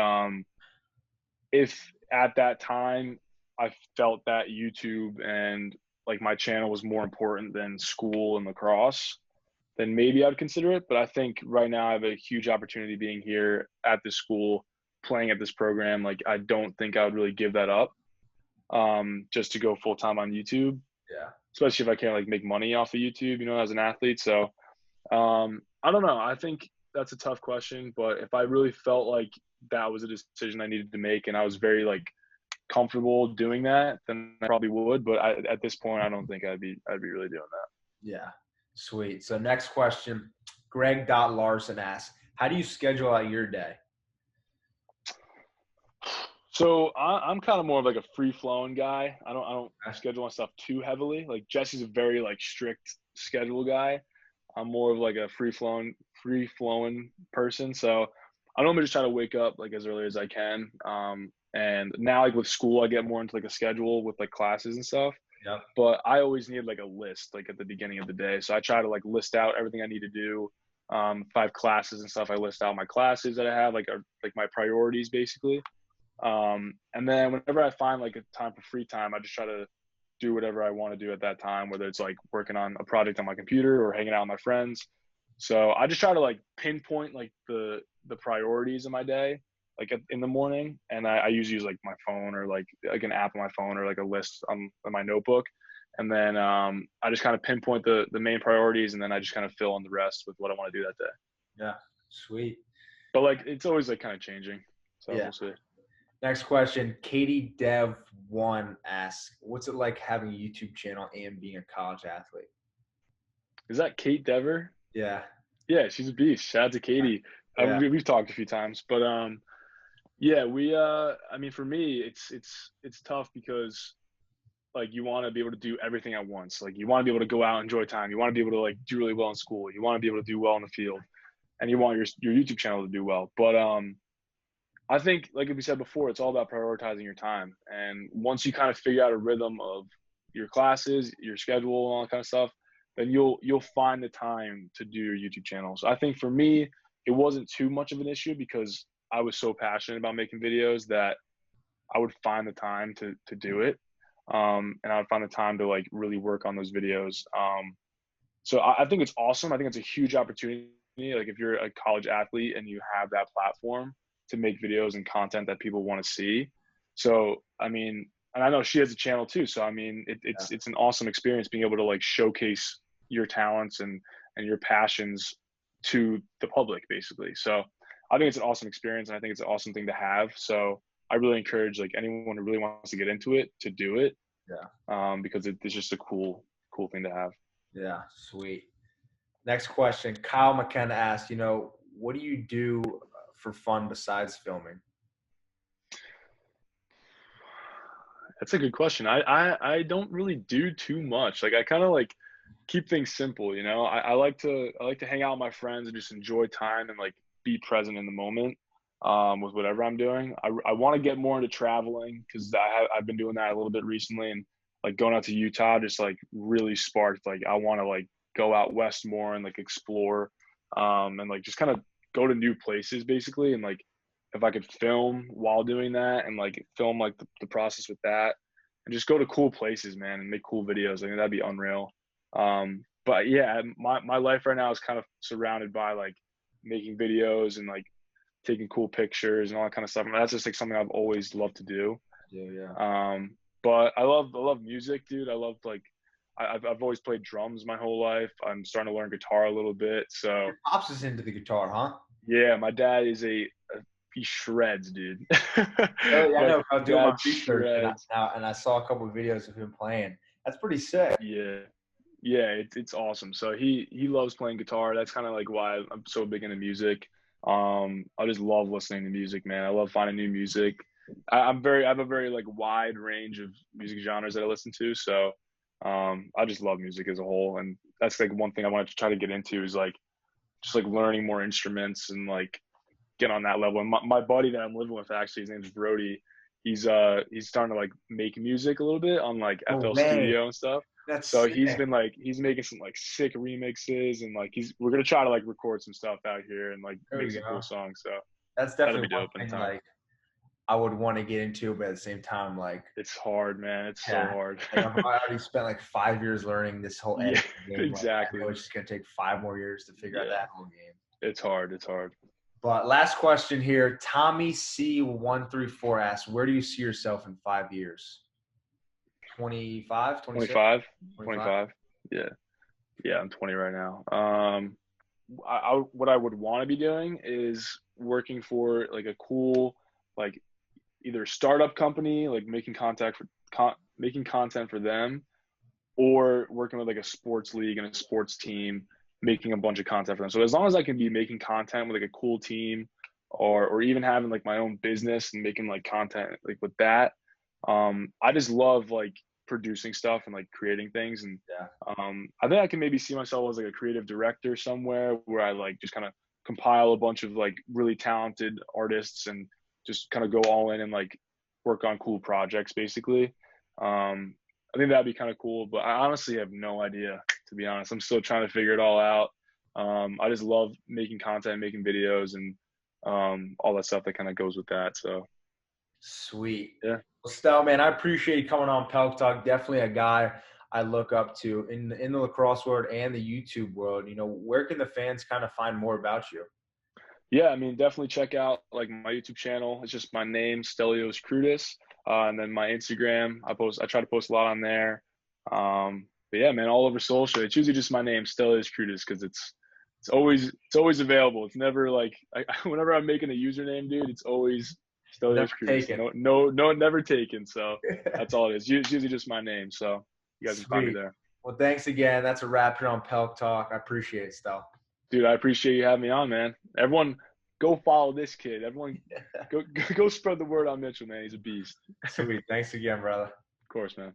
if at that time I felt that YouTube and like my channel was more important than school and lacrosse, then maybe I'd consider it. But I think right now I have a huge opportunity being here at this school, playing at this program. Like, I don't think I would really give that up just to go full time on YouTube. Yeah. Especially if I can't like make money off of YouTube, as an athlete. So I don't know. I think that's a tough question, but if I really felt like that was a decision I needed to make and I was very like comfortable doing that, then I probably would. But at this point, I don't think I'd be really doing that. Yeah. Sweet. So next question, Greg Larson asks, how do you schedule out your day? So I'm kind of more of like a free flowing guy. I don't schedule my stuff too heavily. Like, Jesse's a very like strict schedule guy. I'm more of like a free flowing person. So I normally just try to wake up like as early as I can. And now like with school, I get more into like a schedule with like classes and stuff. Yep. But I always need like a list like at the beginning of the day. So I try to like list out everything I need to do. If I have classes and stuff, I list out my classes that I have, like my priorities basically. And then whenever I find like a time for free time, I just try to do whatever I want to do at that time, whether it's like working on a project on my computer or hanging out with my friends. So I just try to like pinpoint like the priorities of my day, like in the morning. And I usually use like my phone or like an app on my phone or like a list on my notebook. And then I just kind of pinpoint the main priorities, and then I just kind of fill in the rest with what I want to do that day. Yeah. Sweet. But like, it's always like kind of changing. So Yeah. we'll see. Next question, Katie Dev 1 asks, what's it like having a YouTube channel and being a college athlete? Is that Kate Dever? Yeah. Yeah, she's a beast. Shout out to Katie. Yeah. We've talked a few times, but yeah, I mean, for me, it's tough because like you want to be able to do everything at once. Like, you want to be able to go out and enjoy time. You want to be able to like do really well in school. You want to be able to do well in the field, and you want your YouTube channel to do well. But I think, like we said before, it's all about prioritizing your time. And once you kind of figure out a rhythm of your classes, your schedule, and all that kind of stuff, then you'll find the time to do your YouTube channel. So I think for me, it wasn't too much of an issue because I was so passionate about making videos that I would find the time to do it. And I would find the time to like really work on those videos. So I think it's awesome. I think it's a huge opportunity. Like, if you're a college athlete and you have that platform to make videos and content that people want to see. So, I mean, and I know she has a channel too. So, I mean, it's an awesome experience being able to like showcase your talents and your passions to the public basically. So I think it's an awesome experience, and I think it's an awesome thing to have. So I really encourage like anyone who really wants to get into it to do it. Yeah. Because it's just a cool thing to have. Yeah. Sweet. Next question, Kyle McKenna asked, what do you do for fun besides filming? That's a good question. I don't really do too much. Like, I kind of like keep things simple, I like to hang out with my friends and just enjoy time and like be present in the moment with whatever I'm doing. I want to get more into traveling because I've been doing that a little bit recently, and like going out to Utah just like really sparked like I want to like go out west more and like explore and like just kind of go to new places basically. And like, if I could film while doing that and like film like the process with that and just go to cool places, man, and make cool videos, I think that'd be unreal. But yeah, my life right now is kind of surrounded by like making videos and like taking cool pictures and all that kind of stuff. And that's just like something I've always loved to do. Yeah. But I love music, dude. I love like I've always played drums my whole life. I'm starting to learn guitar a little bit. So Your pops is into the guitar, huh? yeah, my dad is he shreds, dude. Oh, yeah, I My know. I was doing my dad research, and shreds. I saw a couple of videos of him playing. That's pretty sick. Yeah. Yeah, it's awesome. So he loves playing guitar. That's kind of like why I'm so big into music. I just love listening to music, man. I love finding new music. I have a very like wide range of music genres that I listen to. So I just love music as a whole, and that's like one thing I want to try to get into is like just like learning more instruments and like get on that level. And my buddy that I'm living with, actually, his name's Brody. He's starting to like make music a little bit on like No FL way. Studio and stuff. That's So sick. he's making some like sick remixes, and like we're gonna try to like record some stuff out here and like There make you some cool go. songs. So That's that'll definitely be one dope thing anytime. like I would want to get into, but at the same time, like, It's hard, man. It's so yeah, hard. like I already spent like 5 years learning this whole Yeah, editing game. Like, I know exactly. it's just gonna take 5 more years to figure out Yeah, that whole game. it's hard. It's hard. But last question here, Tommy C134 asks, where do you see yourself in 5 years? 25, 26, 25, 25? 25. Yeah, yeah. I'm 20 right now. What I would want to be doing is working for like a cool like either startup company, like making content for them, or working with like a sports league and a sports team, making a bunch of content for them. So as long as I can be making content with like a cool team, or even having like my own business and making like content like with that, I just love like producing stuff and like creating things. And Yeah. I think I can maybe see myself as like a creative director somewhere where I like just kind of compile a bunch of like really talented artists and just kind of go all in and like work on cool projects basically. I think that'd be kind of cool, but I honestly have no idea, to be honest. I'm still trying to figure it all out. I just love making content, making videos, and all that stuff that kind of goes with that. So Sweet. yeah, Well, Stel, man, I appreciate you coming on Pelk Talk. Definitely a guy I look up to in the lacrosse world and the YouTube world. Where can the fans kind of find more about you? yeah. I mean, definitely check out like my YouTube channel. It's just my name, Stelios Kroudis, and then my Instagram. I try to post a lot on there. But yeah, man, all over social. It's usually just my name, Stelios Kroudis, because it's always available. It's never like whenever I'm making a username, dude, it's always Stelios Never Kroudis. taken. No, never taken. So that's all it is. It's usually just my name. So you guys can find me Sweet. there. Well, thanks again. That's a wrap here on Pelk Talk. I appreciate it, Stel. Dude, I appreciate you having me on, man. Everyone, go follow this kid. Everyone, go spread the word on Mitchell, man. He's a beast. Sweet. Thanks again, brother. Of course, man.